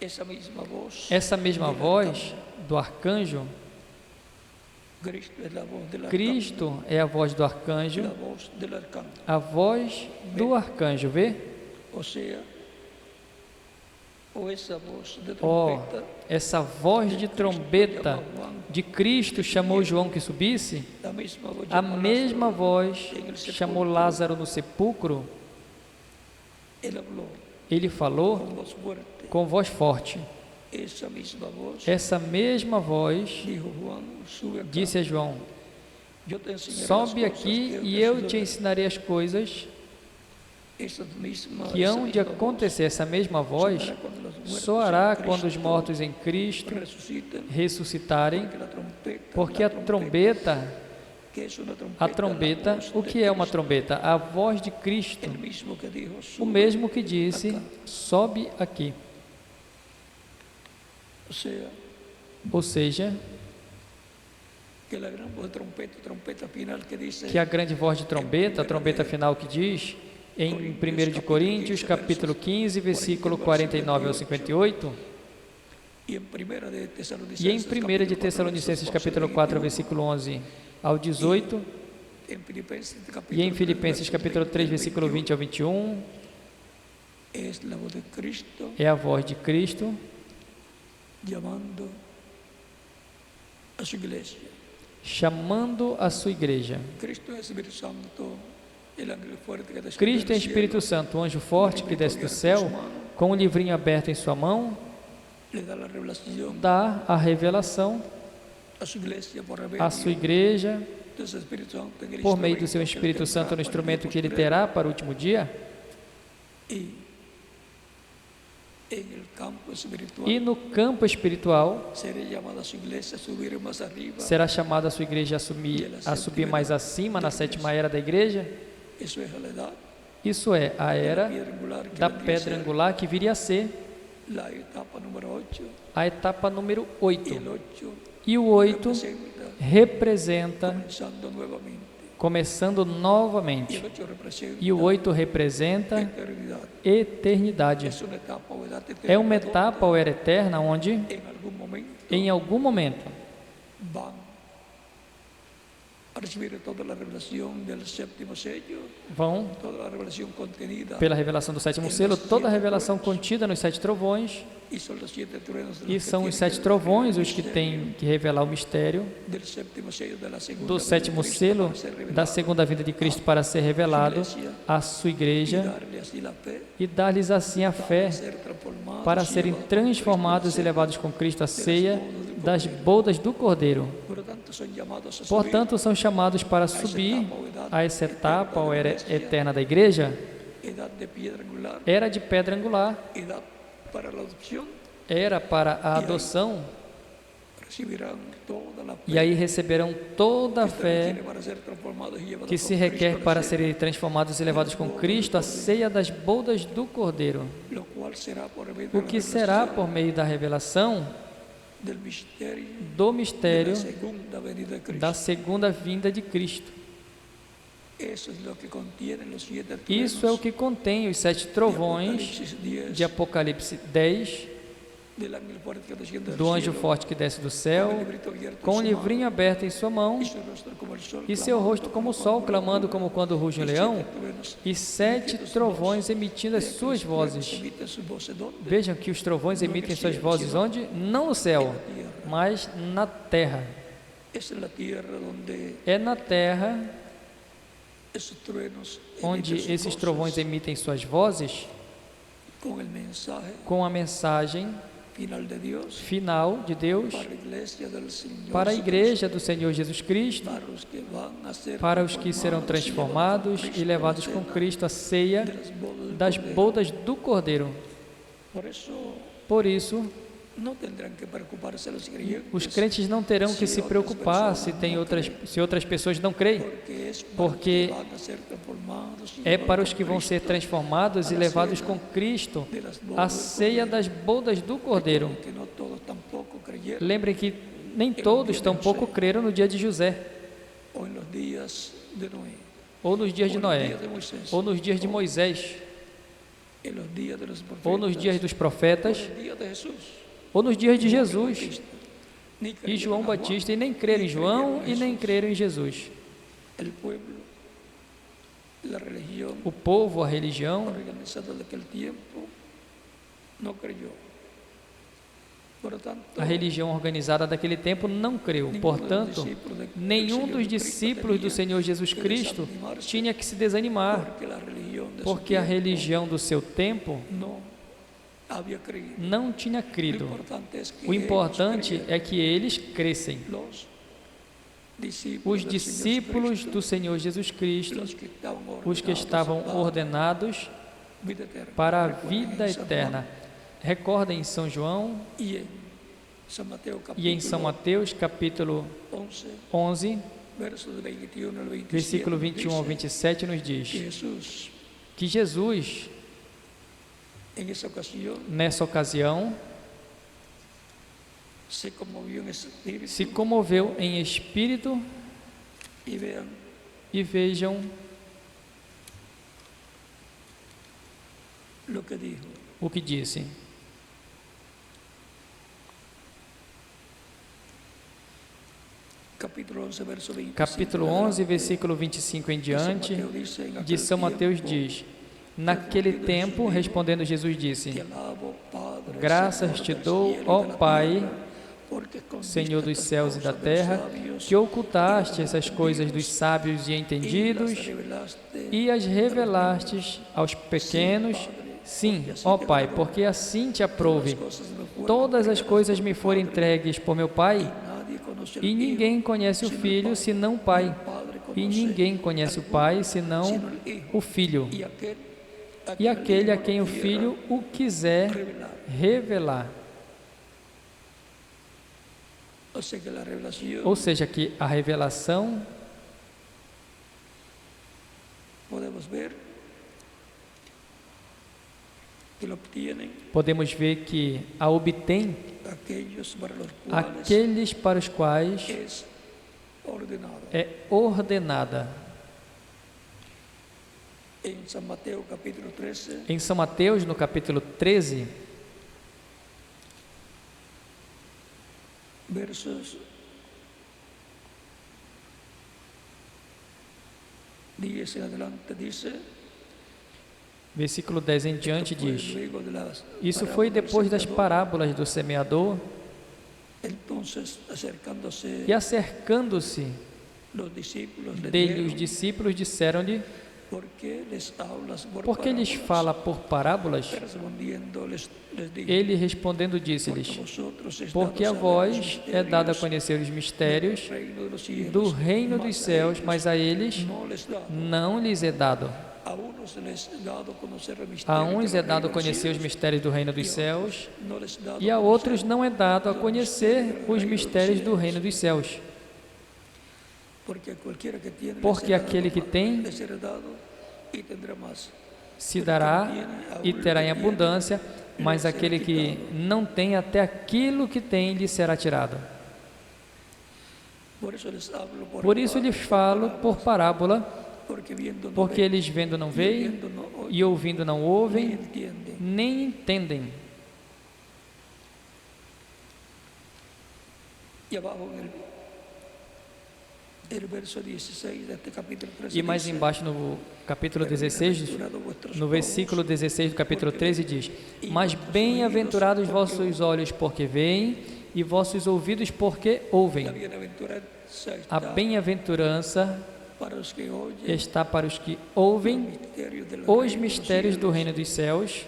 B: esa misma voz,
A: Essa mesma voz do arcanjo,
B: Cristo es la voz del arcángel,
A: Cristo é a voz do arcanjo,
B: la voz del arcángel,
A: a voz do arcanjo, vê?
B: o sea, o esa voz de
A: Ó,
B: trompeta,
A: essa voz de trombeta de Cristo chamou João que subisse,
B: la misma voz
A: a
B: llamó a
A: mesma
B: Lázaro,
A: voz
B: en el
A: chamou
B: sepulcro.
A: Lázaro no sepulcro.
B: Él habló
A: Ele falou
B: con voz fuerte,
A: com voz forte.
B: esa misma voz
A: Essa mesma voz
B: dijo Juan, sube acá,
A: disse a João,
B: yo te enseñaré
A: sobe
B: las cosas
A: aqui
B: que
A: e eu
B: han de
A: te
B: suceder.
A: ensinarei as coisas
B: Esa misma,
A: que
B: esa
A: hão de
B: misma voz
A: acontecer. Essa mesma voz
B: sonará cuando los muertos
A: soará
B: en
A: quando os
B: Cristo
A: mortos em Cristo
B: resuciten,
A: ressuscitarem,
B: porque
A: porque a trombeta,
B: que es una
A: a trombeta,
B: la voz
A: o
B: de
A: que é uma
B: Cristo,
A: trombeta? A voz de Cristo,
B: el mismo que dijo,
A: o
B: sube
A: mesmo que disse,
B: acá.
A: sobe aqui.
B: O sea,
A: Ou seja,
B: que la gran voz de trompeta final que dice,
A: que a grande voz de trombeta, a trombeta final que diz, em 1 de Coríntios, capítulo 15, versículo 49 ao 58,
B: y en primera de Tesalonicenses,
A: e em 1 de Tessalonicenses, capítulo 4, versículo 11 ao 18,
B: en Filipenses,
A: e em Filipenses, capítulo 3, versículo 20 ao 21,
B: es la voz de Cristo
A: é a voz de Cristo
B: llamando a su iglesia.
A: chamando a sua igreja.
B: Cristo es Espíritu Santo, el ángel fuerte que descendió
A: Cristo é
B: del cielo,
A: Espírito Santo, o anjo forte que desce do céu, com um livrinho aberto em sua mão,
B: le da la revelación
A: dá a revelação
B: a su iglesia por
A: à sua igreja,
B: de su Espíritu Santo en el
A: por meio do seu
B: instrumento
A: Espírito
B: que
A: Santo, no
B: tendrá
A: instrumento
B: para
A: que ele
B: el
A: terá para o último dia,
B: y en el campo espiritual
A: e no campo espiritual
B: será llamada a su iglesia a subir más arriba.
A: será chamada a sua igreja a subir mais acima na sétima era da igreja.
B: Eso es la edad
A: Isso é a era
B: piedra angular que
A: da
B: vendría a
A: pedra
B: ser
A: angular que viria a ser
B: la etapa número 8
A: a etapa número
B: y
A: 8.
B: el 8
A: E o 8
B: representa
A: representa
B: comenzando nuevamente
A: começando
B: y
A: novamente.
B: el 8 representa
A: E o 8 representa
B: eternidad.
A: eternidade.
B: Es una etapa o edad
A: É uma
B: eterna
A: etapa ou era eterna onde,
B: donde en algún momento
A: em algum momento,
B: van a recibir toda a revelação do sétimo sello,
A: vão,
B: toda a revelação contenida,
A: pela revelação do sétimo selo, toda a revelação contida nos 7 trovões,
B: e são os 7 truenos
A: e são os 7 trovões os que têm que revelar o mistério
B: do sétimo sello da segunda
A: do sétimo selo da segunda vinda de Cristo para ser revelado à sua igreja e dar-lhes assim a fé para serem transformados e levados com Cristo à ceia das bodas do Cordeiro. Portanto, são chamados para subir a essa etapa ou era eterna da igreja, era de pedra angular, era para a adoção, e aí receberão toda a fé que se requer para serem transformados e levados com Cristo à ceia das bodas do Cordeiro, o que será por meio da revelação do mistério da segunda vinda de Cristo. Isso é o que contém os 7 trovões de Apocalipse 10, do anjo forte que desce do céu, com um livrinho aberto em sua mão, e seu rosto como o sol, clamando como quando ruge um leão, e 7 trovões emitindo as suas vozes. Vejam que os trovões emitem suas vozes onde? Não no céu, mas na terra. É na terra onde esses trovões emitem suas vozes, com a mensagem final de Deus para a igreja do Senhor Jesus Cristo, para os que serão transformados e levados com Cristo à ceia das bodas do Cordeiro. Por isso, os crentes não terão que se preocupar se outras pessoas não creem, porque é para os que vão ser transformados e levados com Cristo à ceia das bodas do Cordeiro. Lembrem que nem todos tampouco creram no dia de José, ou nos dias de Noé, ou nos dias de Moisés, ou nos dias dos profetas, ou nos dias de Jesus e João Batista, e nem creram em João e nem creram em Jesus. O povo, a religião, a religião organizada daquele tempo não creu. Portanto, nenhum dos discípulos do Senhor Jesus Cristo tinha que se desanimar, porque a religião do seu tempo não tinha crido. O importante é que eles crescem. Os discípulos do Senhor Jesus Cristo, os que estavam ordenados para a vida eterna. Recordem em São João e em São Mateus, capítulo 11, versículo 21 ao 27, nos diz que Jesus, nessa ocasião, se comoveu em espírito, e vejam o que disse. Capítulo 11, versículo 25 em diante, de São Mateus diz: naquele tempo, respondendo Jesus, disse: graças te dou, ó Pai, Senhor dos céus e da terra, que ocultaste essas coisas dos sábios e entendidos e as revelaste aos pequenos. Sim, ó Pai, porque assim te aprouve. Todas as coisas me foram entregues por meu Pai, e ninguém conhece o Filho senão o Pai, e ninguém conhece o Pai senão o Filho, e aquele a quem o Filho o quiser revelar. Ou seja, que a revelação, podemos ver que a obtém aqueles para os quais é ordenada. Em São Mateus, no capítulo 13,
B: 10 en adelante dice,
A: Versículo 10 em diante
B: fue
A: diz:
B: luego de las
A: Isso foi
B: parábolas del
A: depois das
B: sembrador.
A: parábolas do semeador,
B: Entonces, acercándose
A: e acercando-se
B: los discípulos le
A: dele os
B: dijeron,
A: discípulos disseram-lhe:
B: ¿por qué les hablas por
A: Por que lhes
B: parábolas?
A: fala por parábolas?
B: Respondiendo les dijo,
A: Ele respondendo
B: porque
A: disse-lhes:
B: vosotros es
A: Porque a
B: dado saber los
A: vós é dado a
B: misterios
A: conhecer os
B: del
A: mistérios
B: reino de los cielos,
A: do reino
B: mas
A: dos
B: a
A: céus,
B: ellos
A: mas a eles
B: no les dado.
A: não lhes é dado.
B: A unos les dado conocer el misterio
A: A
B: del
A: uns é
B: reino
A: dado
B: de los
A: conhecer os
B: cielos,
A: mistérios do reino
B: y
A: dos
B: a
A: céus,
B: otros no les dado
A: e a
B: conocer
A: outros não é dado a
B: los
A: conhecer
B: misterios del
A: os
B: reino de los
A: mistérios do
B: cielos.
A: reino dos céus.
B: Porque a cualquiera que tiene,
A: Porque aquele que tem,
B: les será dado y tendrá más.
A: se dará e terá em abundância, mas aquele que não tem, até aquilo que tem lhe será tirado.
B: Por eso les hablo
A: Por isso lhes falo por parábola,
B: porque viendo no
A: porque
B: ven,
A: eles vendo não
B: y
A: veem,
B: oyendo no oyen,
A: e ouvindo não
B: ni
A: ouvem,
B: entienden.
A: nem entendem.
B: Y abajo en el verso 16 de este capítulo 13
A: E mais
B: dice,
A: embaixo no capítulo 16,
B: "Bienaventurados vuestros
A: no versículo 16 do capítulo 13 diz:
B: e
A: Mas
B: vossos
A: bem-aventurados
B: ouvidos,
A: vossos olhos porque veem, e vossos ouvidos porque ouvem.
B: la bienaventuranza
A: A
B: está
A: bem-aventurança
B: para los que oyen
A: está para os que
B: los
A: ouvem
B: misterios del
A: os
B: reino de los
A: mistérios do
B: cielos".
A: reino dos céus,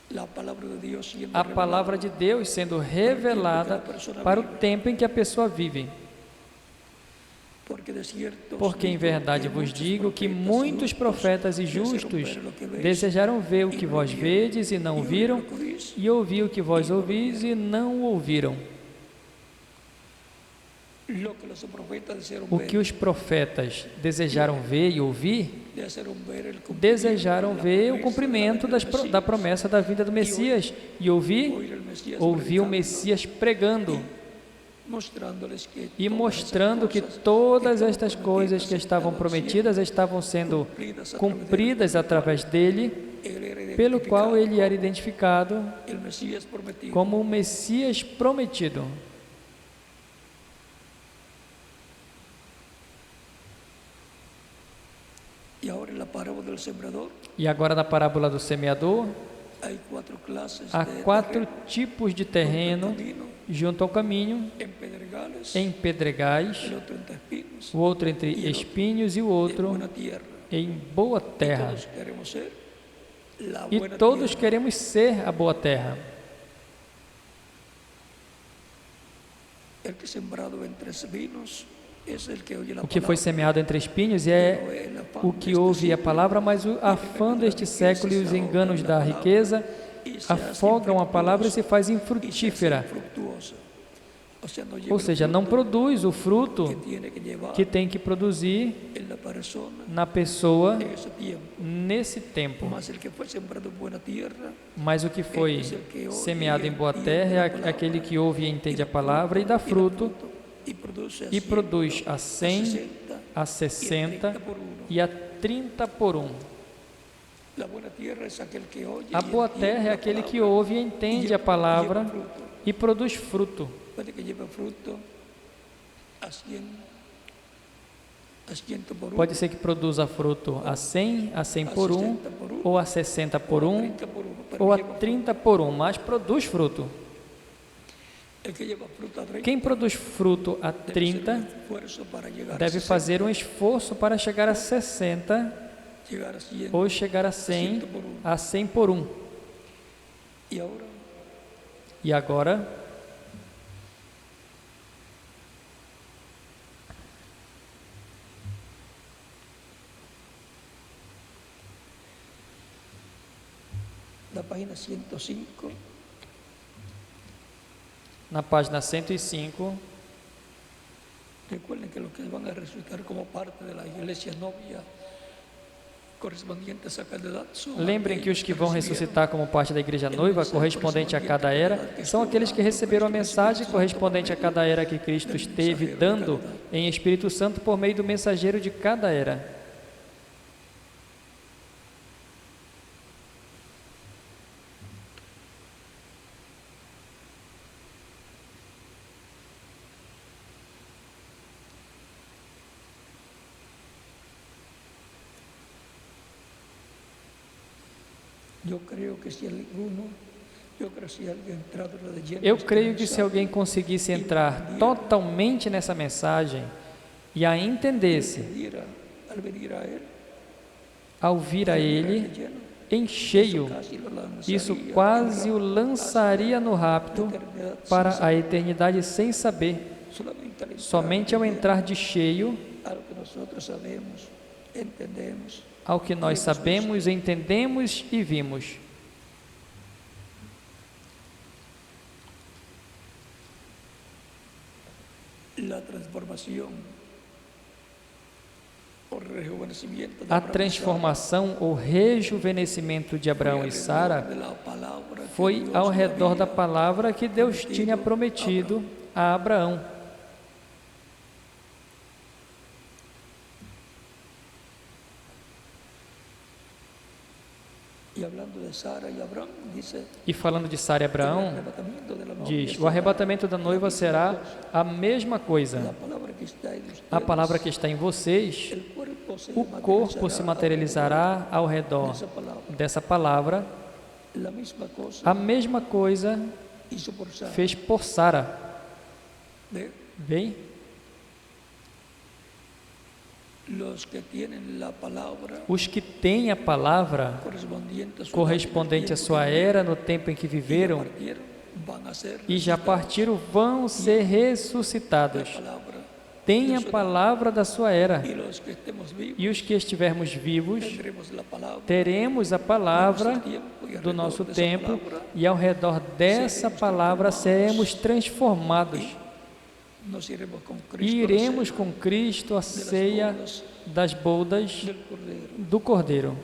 B: La palabra de Dios siendo
A: a palavra de Deus sendo revelada para o tempo em que a pessoa vive. Porque em verdade vos digo que muitos profetas e justos desejaram ver o que vós vedes e não viram, e ouvir o que vós ouvis e não ouviram. O que os profetas desejaram ver e ouvir, desejaram ver o cumprimento da promessa da vinda do Messias, e ouvir o Messias pregando e mostrando que todas estas coisas que estavam prometidas estavam sendo cumpridas através dele, pelo qual ele era identificado como o Messias prometido. E agora na parábola do semeador, há 4 tipos de terreno junto ao caminho, em pedregais, o outro entre espinhos e o outro em boa terra. E todos queremos ser a boa terra. O que foi semeado entre espinhos é o que ouve a palavra, mas o afã deste século e os enganos da riqueza afogam a palavra e se faz infrutífera. Ou seja, não produz o fruto que tem que produzir na pessoa nesse tempo. Mas o que foi semeado em boa terra é aquele que ouve e entende a palavra e dá fruto, e produz a 100, a 60 e a 30 por 1. A boa terra é aquele que ouve e entende a palavra e produz fruto. Pode ser que produza fruto a 100, a 100 por 1, ou a 60 por 1, ou a 30 por 1, mas produz fruto. Quem produz fruto a 30 deve fazer um esforço para chegar a 60 ou chegar a 100 por 1. E agora,
B: da página 105,
A: na página 105,
B: recuerden que los que van a resucitar como parte de la iglesia novia correspondientes a cada edad son
A: lembrem que os que vão ressuscitar como parte da igreja noiva, correspondente a cada era, são aqueles que receberam a mensagem correspondente a cada era que Cristo esteve dando em Espírito Santo por meio do mensageiro de cada era.
B: Yo creo que si alguno, yo creo que si alguien entrado de lleno
A: Eu
B: este
A: creio que se
B: mensaje,
A: alguém conseguisse entrar totalmente nessa mensagem e a entendesse,
B: entendiera al venir a él,
A: ao vir a Ele
B: de lleno,
A: em cheio,
B: casi lo
A: isso
B: lanzaría
A: quase o lançaria no rapto
B: eternidad
A: para a eternidade sem saber.
B: solamente al entrar
A: Somente ao entrar de cheio
B: a lo que nosotros sabemos, entendemos,
A: ao que nós sabemos, entendemos e vimos.
B: la transformación o rejuvenecimiento de
A: A
B: Abraham y Sara
A: transformação ou rejuvenescimento de Abraão e Sara
B: de la palabra que
A: foi
B: Dios
A: ao
B: le
A: redor da
B: había
A: palavra que Deus tinha prometido a Abraão.
B: Y hablando de Sara y Abraham, dice,
A: E falando de Sara e
B: el
A: Abraão,
B: arrebatamiento de la novia
A: diz: o
B: será
A: arrebatamento da noiva será a mesma
B: la
A: coisa.
B: palabra que está en ustedes.
A: A palavra que está em vocês,
B: El cuerpo se
A: o corpo se materializará ao redor
B: esa palabra.
A: dessa palavra.
B: La misma cosa
A: A mesma coisa
B: hizo por Sara.
A: fez por Sara.
B: ¿Ve?
A: Bem,
B: Los que tienen la palabra
A: os que têm a palavra correspondente à sua era, no tempo em que viveram, e já partiram, vão ser ressuscitados. Têm a palavra da sua era. E os que estivermos vivos, teremos a palavra do nosso tempo, e ao redor dessa palavra seremos transformados. E iremos com Cristo à ceia das bodas do Cordeiro.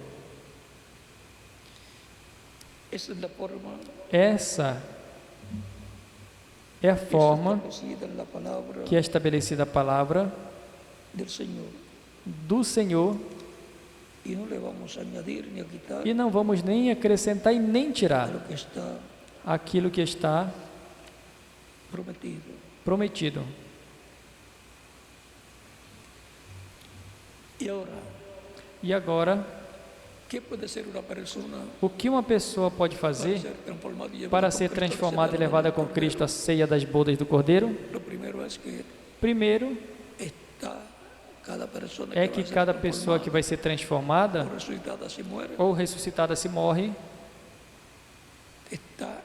A: Essa é a forma que é estabelecida a palavra do Senhor, e não vamos nem acrescentar e nem tirar aquilo que está prometido. E agora, o que uma pessoa pode fazer para ser transformada e levada com Cristo à ceia das bodas do Cordeiro? Primeiro, é que cada pessoa que vai ser transformada ou ressuscitada se morre, está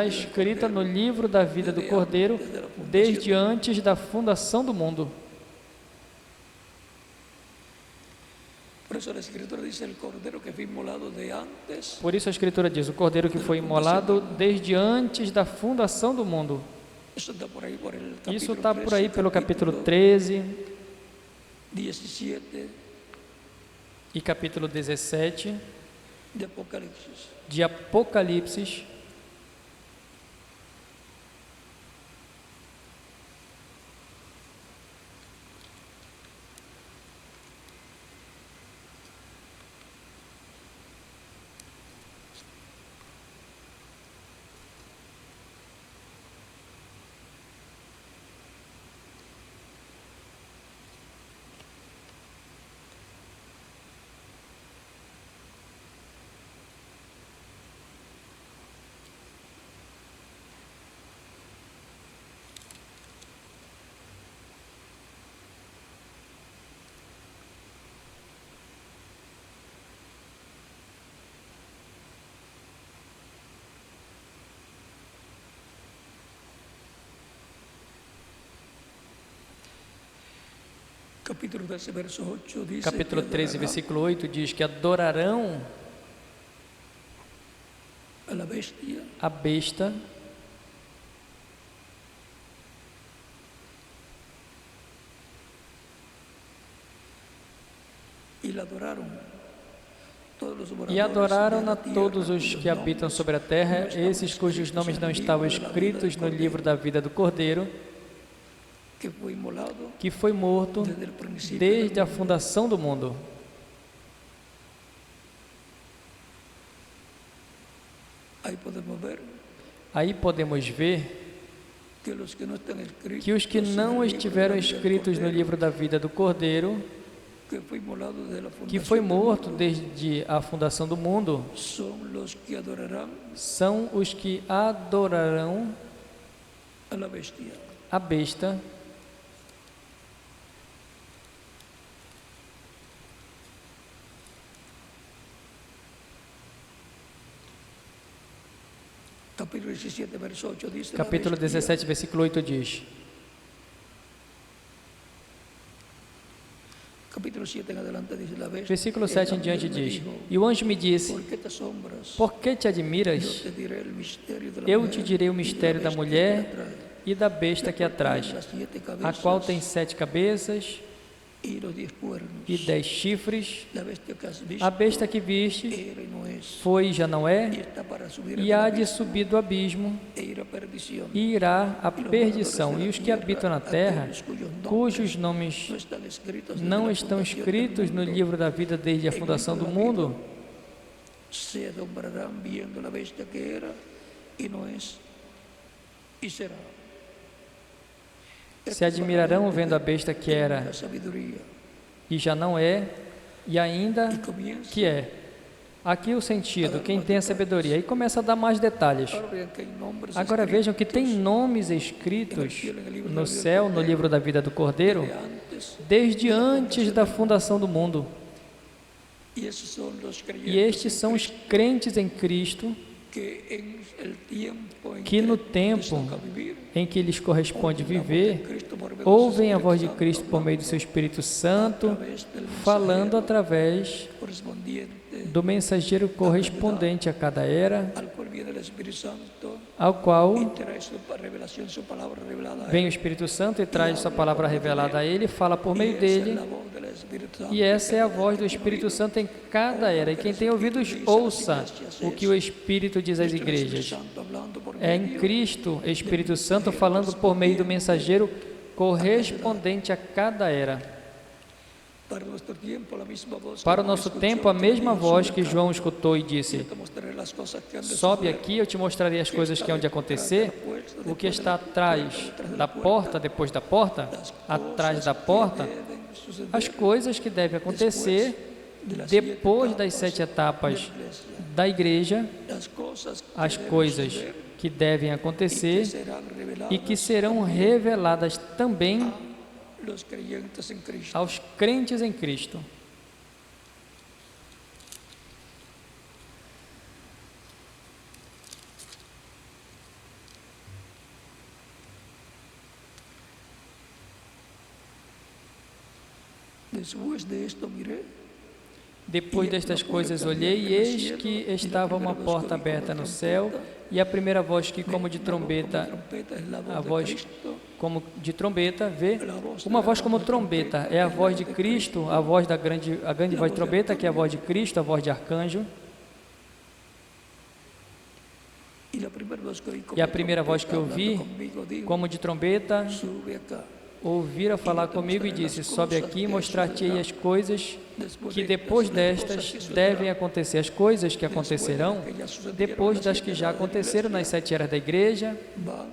A: escrita no livro da vida do Cordeiro desde antes da fundação do mundo. Por isso a Escritura diz: o Cordeiro que foi imolado desde antes da fundação do mundo. Isso está por aí pelo capítulo 13 e capítulo 17 de Apocalipse. Capítulo 13, versículo 8 diz que adorarão a besta e adoraram a todos os que habitam sobre a terra, esses cujos nomes não estavam escritos no livro da vida do Cordeiro, que foi morto desde a fundação do mundo. Aí podemos ver que os que não estiveram escritos no livro da vida do Cordeiro
B: que fue inmolado desde la
A: que foi
B: fundación del
A: morto
B: mundo,
A: desde a fundação do mundo,
B: son los que adorarán
A: são os que adorarão
B: a la bestia.
A: a besta,
B: Capítulo 17, verso 8 dice,
A: capítulo
B: la bestia,
A: 17, versículo 8 diz,
B: capítulo 7 en adelante dice, la bestia,
A: versículo 7 em
B: el
A: diante
B: ángel me
A: diz,
B: dijo,
A: e o anjo me disse,
B: ¿por qué te asombras?
A: por que te
B: Yo
A: admiras?
B: te diré el misterio de la
A: Eu
B: mujer
A: te direi o
B: y de la
A: mistério da
B: bestia que la
A: mulher
B: trae,
A: e da besta que a
B: la cual
A: traz,
B: tiene las 7
A: a
B: cabezas
A: qual tem 7 cabeças
B: y los 10 cuernos.
A: e 10 chifres.
B: La bestia que has visto
A: A besta que viste
B: era y no es,
A: foi e já não
B: y
A: é,
B: está para subir
A: e
B: al
A: há de
B: abismo
A: subir do abismo
B: e ir a perdición.
A: e irá à perdição. E os que habitam na terra, cujos nomes
B: No están escritos desde
A: não
B: la
A: estão
B: fundación del
A: escritos no
B: mundo,
A: livro da vida desde a fundação do mundo,
B: se asombrarán viendo la bestia que era y no es y será.
A: se admirarão vendo a besta que era
B: La sabiduría
A: e já não é, e ainda
B: y comienza.
A: que é. Aqui o sentido, quem tem a sabedoria. Aí começa a dar mais detalhes.
B: Ahora vean que hay nombres
A: Agora vejam que tem
B: escritos
A: nomes escritos no céu, no livro da vida do Cordeiro,
B: de antes,
A: desde antes da fundação do mundo.
B: y esos son los
A: E
B: creyentes
A: estes são os crentes em Cristo,
B: que en el tiempo en
A: que no
B: les
A: tempo
B: toca vivir,
A: em que lhes corresponde
B: oyen la voz de
A: viver,
B: Cristo por medio de su
A: ouvem a
B: Espíritu
A: voz de
B: Santo,
A: Cristo por meio do seu Espírito Santo,
B: através del
A: falando
B: mensajero
A: através
B: correspondiente
A: do mensageiro correspondente a cada era,
B: al cual viene el Espíritu Santo
A: ao qual
B: y trae su revelación, su palabra revelada a
A: vem o
B: él.
A: Espírito Santo e traz sua palavra revelada a ele, fala por
B: Y
A: meio
B: esa es
A: dele,
B: la voz del Espíritu Santo
A: e essa é a voz do
B: que
A: Espírito
B: tiene
A: Santo em cada era. E quem tem ouvidos, ouça o que o Espírito diz às
B: oído. El Espíritu
A: igrejas.
B: Santo hablando por
A: É em
B: medio
A: Cristo, Espírito Santo falando por meio do mensageiro correspondente a cada era.
B: para nuestro tiempo, la misma voz
A: Para o
B: que
A: nosso
B: escuchó
A: tempo, a mesma
B: João
A: voz que
B: acá.
A: João escutou e
B: Yo
A: disse:
B: te mostraré las cosas que han de
A: sobe
B: suceder.
A: aqui, eu te mostrarei as coisas que hão de acontecer. O que está atrás da porta, depois da porta, atrás da porta,
B: Deben suceder
A: as coisas que devem acontecer depois das 7 etapas da igreja,
B: las cosas que
A: as
B: deben
A: coisas
B: suceder
A: que devem
B: y
A: acontecer
B: que serán reveladas
A: e que serão reveladas também
B: a los creyentes en Cristo.
A: aos crentes em Cristo.
B: Después de esto miré,
A: Depois destas coisas olhei, e eis que estava uma porta aberta no céu, e a primeira voz que, como de trombeta,
B: trompeta es la voz
A: a
B: de
A: voz
B: Cristo,
A: como de trombeta, vê? Uma voz como trombeta, é a voz de Cristo, a voz da grande voz de trombeta, que é a voz de Cristo, a voz de arcanjo.
B: y la primera voz que oí como
A: E a primeira voz que eu
B: trompeta
A: vi,
B: hablando conmigo, dijo,
A: como de trombeta,
B: sube acá.
A: ouvira falar comigo e disse: sobe aqui e mostrar-te-ei as coisas que depois destas devem acontecer, as coisas que acontecerão depois das que já aconteceram nas 7 eras da igreja,
B: Van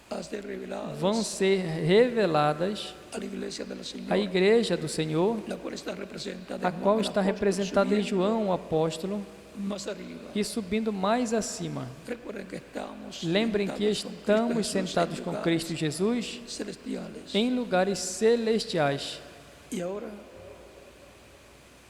B: a ser reveladas
A: vão ser reveladas
B: a la iglesia del Señor,
A: à igreja do Senhor,
B: la cual está representada
A: a
B: en
A: qual
B: Juan el
A: está
B: apóstol,
A: representada em
B: subiendo
A: João, o apóstolo,
B: más arriba.
A: e subindo mais acima.
B: Recuerden que estamos
A: Lembrem que
B: sentados con Cristo
A: estamos
B: Jesús
A: sentados
B: en
A: com
B: lugares
A: Cristo Jesus
B: celestiales.
A: em lugares celestiais.
B: Y ahora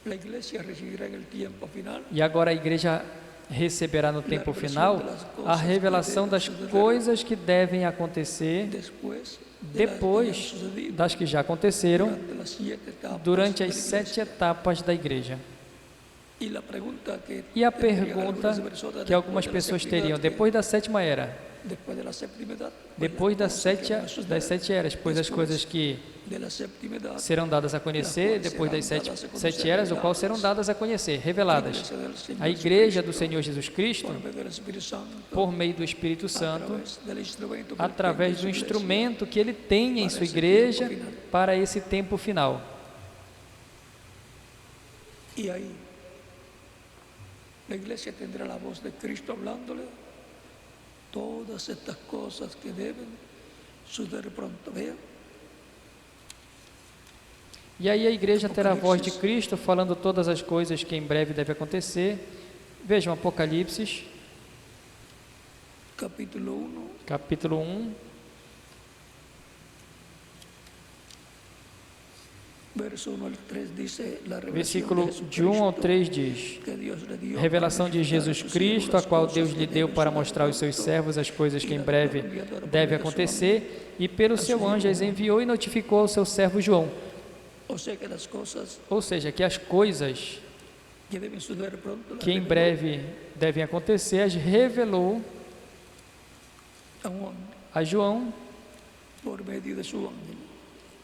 B: la iglesia recibirá en el tiempo final
A: E agora a igreja receberá no tempo final a revelação das coisas que devem acontecer
B: después de las que
A: depois
B: hayan sucedido
A: das que já aconteceram
B: durante las 7 etapas
A: durante
B: de
A: as
B: la
A: 7
B: iglesia.
A: etapas da igreja.
B: Y la pregunta que
A: E a
B: tendrían
A: pergunta
B: algunas personas
A: que algumas
B: después de la
A: pessoas
B: séptima
A: teriam
B: edad, que
A: depois da 7ª era,
B: después de la séptima edad,
A: depois das
B: las cosas que
A: 7
B: van a suceder
A: das 7 eras, pois as coisas que
B: de la séptima edad,
A: serão dadas a conhecer depois das 7 eras, o qual serão dadas a conhecer, reveladas. A igreja do Senhor Jesus Cristo,
B: por medio del Espíritu Santo,
A: por meio do Espírito Santo,
B: através del instrumento que
A: através
B: tem
A: do
B: en su iglesia,
A: instrumento que ele tem em
B: para
A: sua
B: esse
A: igreja
B: tempo final.
A: para esse tempo final.
B: Y ahí la iglesia tendrá la voz de Cristo hablándole todas estas cosas que deben suceder pronto. Vean,
A: E aí a igreja terá a voz de Cristo falando todas as coisas que em breve deve acontecer. Vejam Apocalipse, capítulo 1, versículo de 1 ao 3 diz: revelação de Jesus Cristo, a qual Deus lhe deu para mostrar aos seus servos as coisas que em breve deve acontecer, e pelo seu anjo as enviou e notificou ao seu servo João. Ou seja, que as coisas que em breve devem acontecer, as revelou a João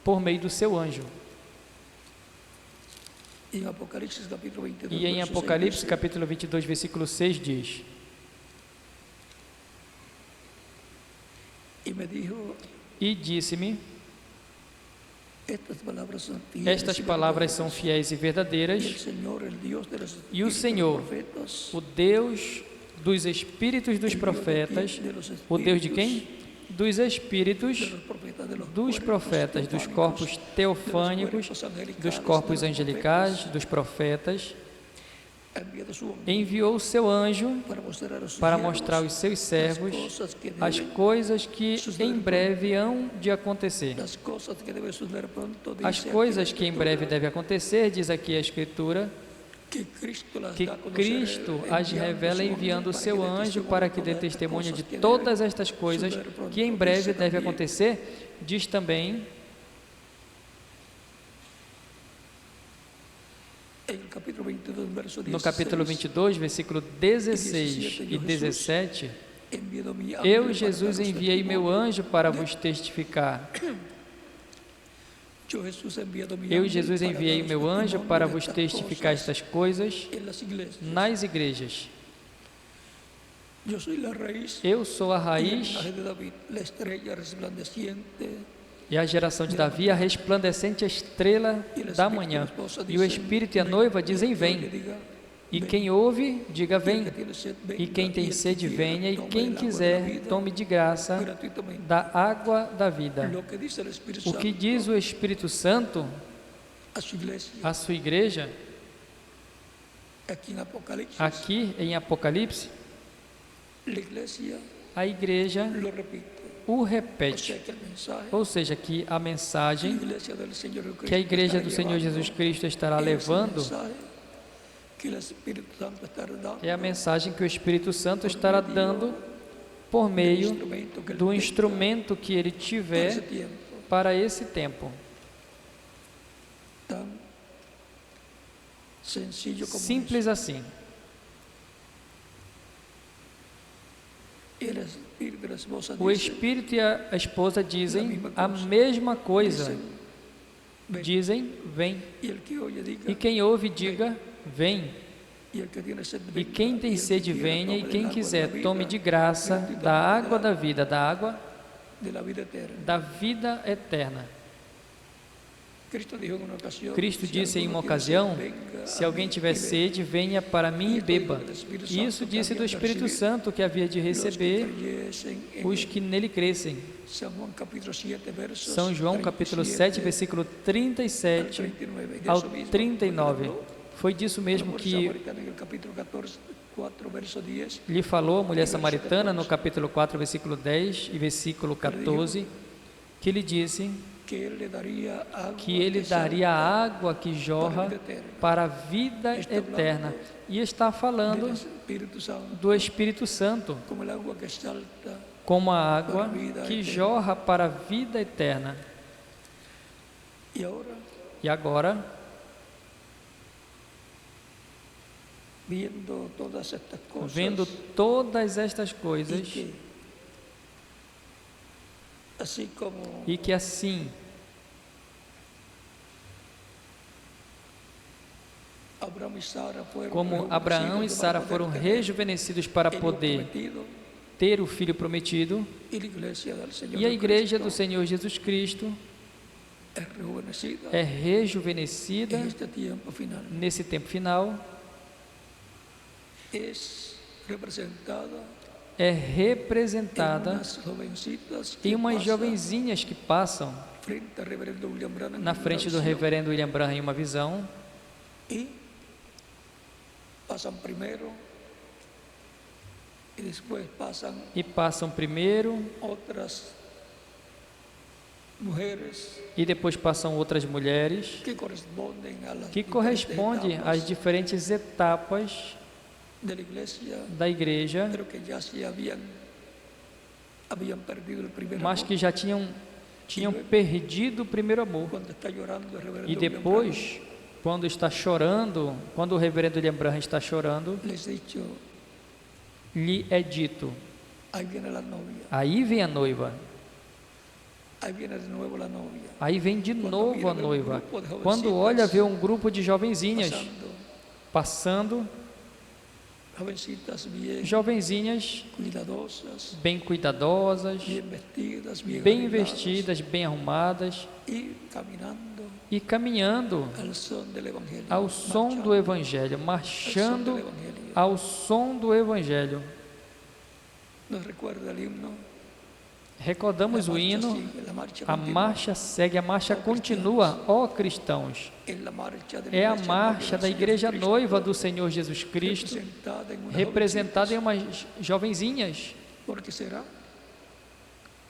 A: por meio do seu anjo. E em Apocalipse capítulo 22, versículo 6 diz: e disse-me, estas palavras são fiéis e verdadeiras, e o Senhor, o Deus dos espíritos dos profetas, o Deus de quem? Dos espíritos dos profetas, dos corpos teofânicos, dos corpos angelicais, dos profetas, enviou o seu anjo para mostrar aos seus servos as coisas que em breve hão de acontecer. As coisas que em breve devem acontecer, diz aqui a Escritura, que Cristo as revela enviando o seu anjo para que dê testemunho de todas estas coisas que em breve devem acontecer. Diz também no capítulo 22, versículo 16 e 17, eu, Jesus, enviei meu anjo para vos testificar. Eu, Jesus, enviei o meu anjo para vos testificar estas coisas nas igrejas. Eu sou a raiz e a geração de Davi, a resplandecente estrela da manhã. E o Espírito e a noiva dizem: vem. E quem ouve, diga: vem. E quem tem sede, venha. E quem quiser, tome de graça da água da vida. O que diz o Espírito Santo à sua igreja, aqui em Apocalipse, a igreja o repete. Ou seja, que a mensagem que a igreja do Senhor Jesus Cristo estará levando é a mensagem que o Espírito Santo estará dando por meio do instrumento que ele tiver para esse tempo. Simples assim. O Espírito e a esposa dizem a mesma coisa. Dizem: vem. E quem ouve, diga: vem. E quem tem sede, venha. E quem quiser, tome de graça da água da vida, da água da vida eterna. Cristo disse em uma ocasião: se alguém tiver sede, venha para mim e beba. Isso disse do Espírito Santo que havia de receber os que nele crescem. São João capítulo 7, versículo 37 ao 39. Foi disso mesmo que lhe falou a mulher samaritana no capítulo 4, versículo 10 e versículo 14, que lhe disse que ele daria a água que jorra para a vida eterna. E está falando do Espírito Santo como a água que jorra para a vida eterna. E agora, vendo todas estas coisas, e que assim como Abraão e Sara foram rejuvenescidos para poder ter o filho prometido, e a igreja do Senhor Jesus Cristo é rejuvenescida nesse tempo final, é
B: en
A: representada
B: unas jovencitas que
A: em umas
B: pasan
A: jovenzinhas que passam
B: frente al reverendo William Branham
A: na
B: en una
A: frente do
B: visión,
A: reverendo William Branham em uma visão,
B: y pasan primero y después pasan
A: e passam primeiro
B: otras mujeres
A: e depois passam outras mulheres
B: que corresponden a las
A: que
B: diferentes
A: corresponde
B: etapas
A: às diferentes etapas
B: de la iglesia,
A: da igreja,
B: pero que ya se habían perdido el primer
A: mas
B: amor.
A: que já tinham perdido o primeiro amor.
B: Cuando está llorando el reverendo
A: E
B: William
A: depois, quando está chorando, quando o reverendo William Branham está chorando,
B: Branham, les he dicho,
A: lhe é dito:
B: ahí viene la novia,
A: aí vem a noiva,
B: ahí viene de nuevo la novia,
A: aí vem de novo a noiva.
B: grupo de jovencitas
A: Quando olha, vê um grupo de jovenzinhas
B: pasando,
A: passando,
B: jovencitas bien
A: jovenzinhas
B: cuidadosas,
A: bem cuidadosas,
B: bien vestidas, bien
A: bem
B: arregladas,
A: vestidas, bem arrumadas
B: y caminando
A: e caminhando
B: al son del evangelio,
A: ao som
B: marchando
A: do Evangelho,
B: al son
A: marchando
B: del evangelio.
A: ao som do Evangelho.
B: Nos recuerda el himno.
A: Recordamos
B: La
A: o
B: marcha
A: hino,
B: sigue, la marcha
A: a
B: continúa.
A: marcha segue, a marcha continua, ó cristãos.
B: Es la marcha de la
A: É a
B: iglesia
A: marcha
B: novia
A: da
B: del
A: igreja
B: Señor Cristo,
A: noiva do Senhor Jesus Cristo,
B: representada en unas
A: representada em
B: jovencitas,
A: umas jovenzinhas,
B: porque será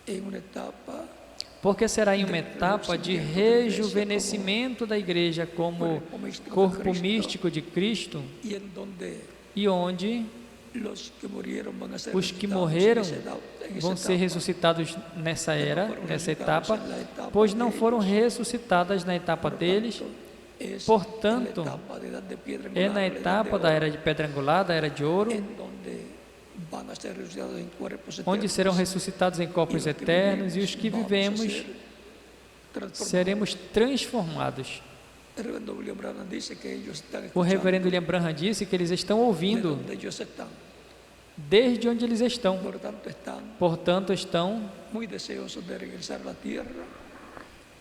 B: en una etapa
A: porque será em uma etapa de rejuvenescimento da igreja como corpo místico de Cristo,
B: y en donde
A: e onde
B: los que murieron van a ser
A: os que
B: resucitados
A: morreram
B: en esa
A: vão ser
B: etapa,
A: ressuscitados nessa era,
B: foram
A: nessa
B: ressuscitados
A: etapa,
B: na etapa
A: pois não
B: deles.
A: foram ressuscitadas na etapa deles.
B: es
A: Portanto,
B: en la etapa de edad de piedra
A: É
B: angular,
A: na
B: la edad
A: etapa
B: de
A: da
B: oro,
A: era de pedra angular, da era de ouro,
B: en donde van a ser resucitados en cuerpos
A: onde
B: eternos,
A: serão ressuscitados em corpos eternos, e os que vivemos
B: transformados.
A: seremos transformados.
B: El reverendo William Branham dice que ellos están
A: O
B: escuchando
A: reverendo William Branham disse que eles estão
B: de
A: ouvindo
B: donde ellos están.
A: desde onde eles estão.
B: Por tanto, están
A: Portanto, estão
B: muy deseosos de regresar a la tierra,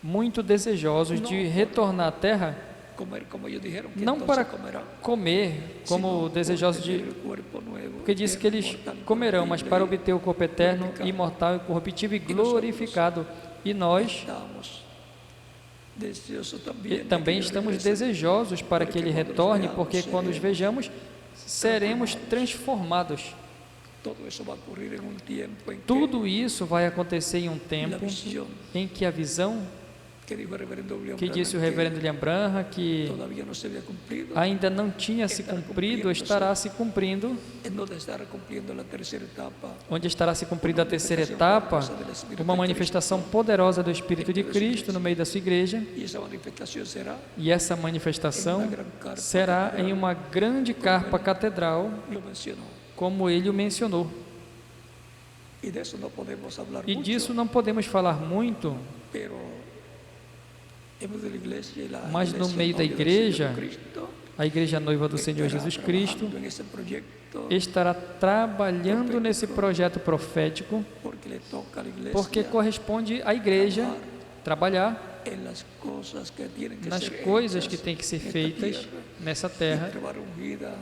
A: muito desejosos de retornar à terra,
B: comer como ellos dijeron que
A: não
B: entonces
A: para
B: comerán,
A: comer, como
B: sino
A: desejosos
B: por tener
A: de...
B: el cuerpo nuevo,
A: Porque disse que eles
B: eterno, mortal,
A: comerão, mas para
B: incorruptível
A: obter o corpo eterno, imortal, incorruptível e glorificado. E nós
B: estamos deseosos
A: e
B: también de
A: também
B: que
A: estamos
B: regresen,
A: desejosos para que Ele retorne, porque quando os vejamos, seremos transformados.
B: todo eso va a ocurrir en un tiempo en que
A: Tudo isso vai acontecer em um
B: la
A: tempo
B: visión
A: em que a visão
B: que dijo el reverendo William
A: que
B: Branham,
A: disse o reverendo William Branham, que
B: todavía no se había cumplido,
A: ainda não tinha se cumprido, estará se cumprindo,
B: en donde estará cumpliendo la tercera etapa,
A: onde estará se cumprindo a terceira etapa, uma manifestação poderosa do Espírito de Cristo no meio da sua igreja,
B: y esa manifestación será,
A: e essa manifestação será em uma grande carpa catedral,
B: lo mencionó,
A: como ele o mencionou.
B: y de eso no podemos hablar
A: E
B: mucho,
A: disso não podemos falar muito,
B: pero hemos de la iglesia y la
A: mas no
B: iglesia
A: meio da
B: novia del
A: igreja,
B: Señor Cristo
A: a igreja noiva do Senhor
B: estará
A: Jesus Cristo
B: trabajando en ese proyecto,
A: estará trabalhando nesse projeto profético,
B: porque le toca a la iglesia
A: porque corresponde à igreja trabalhar
B: en las cosas que tienen que
A: nas
B: ser
A: coisas
B: hechas
A: que têm que ser
B: en esta
A: feitas
B: tierra,
A: nessa
B: y
A: terra,
B: trabajar ungida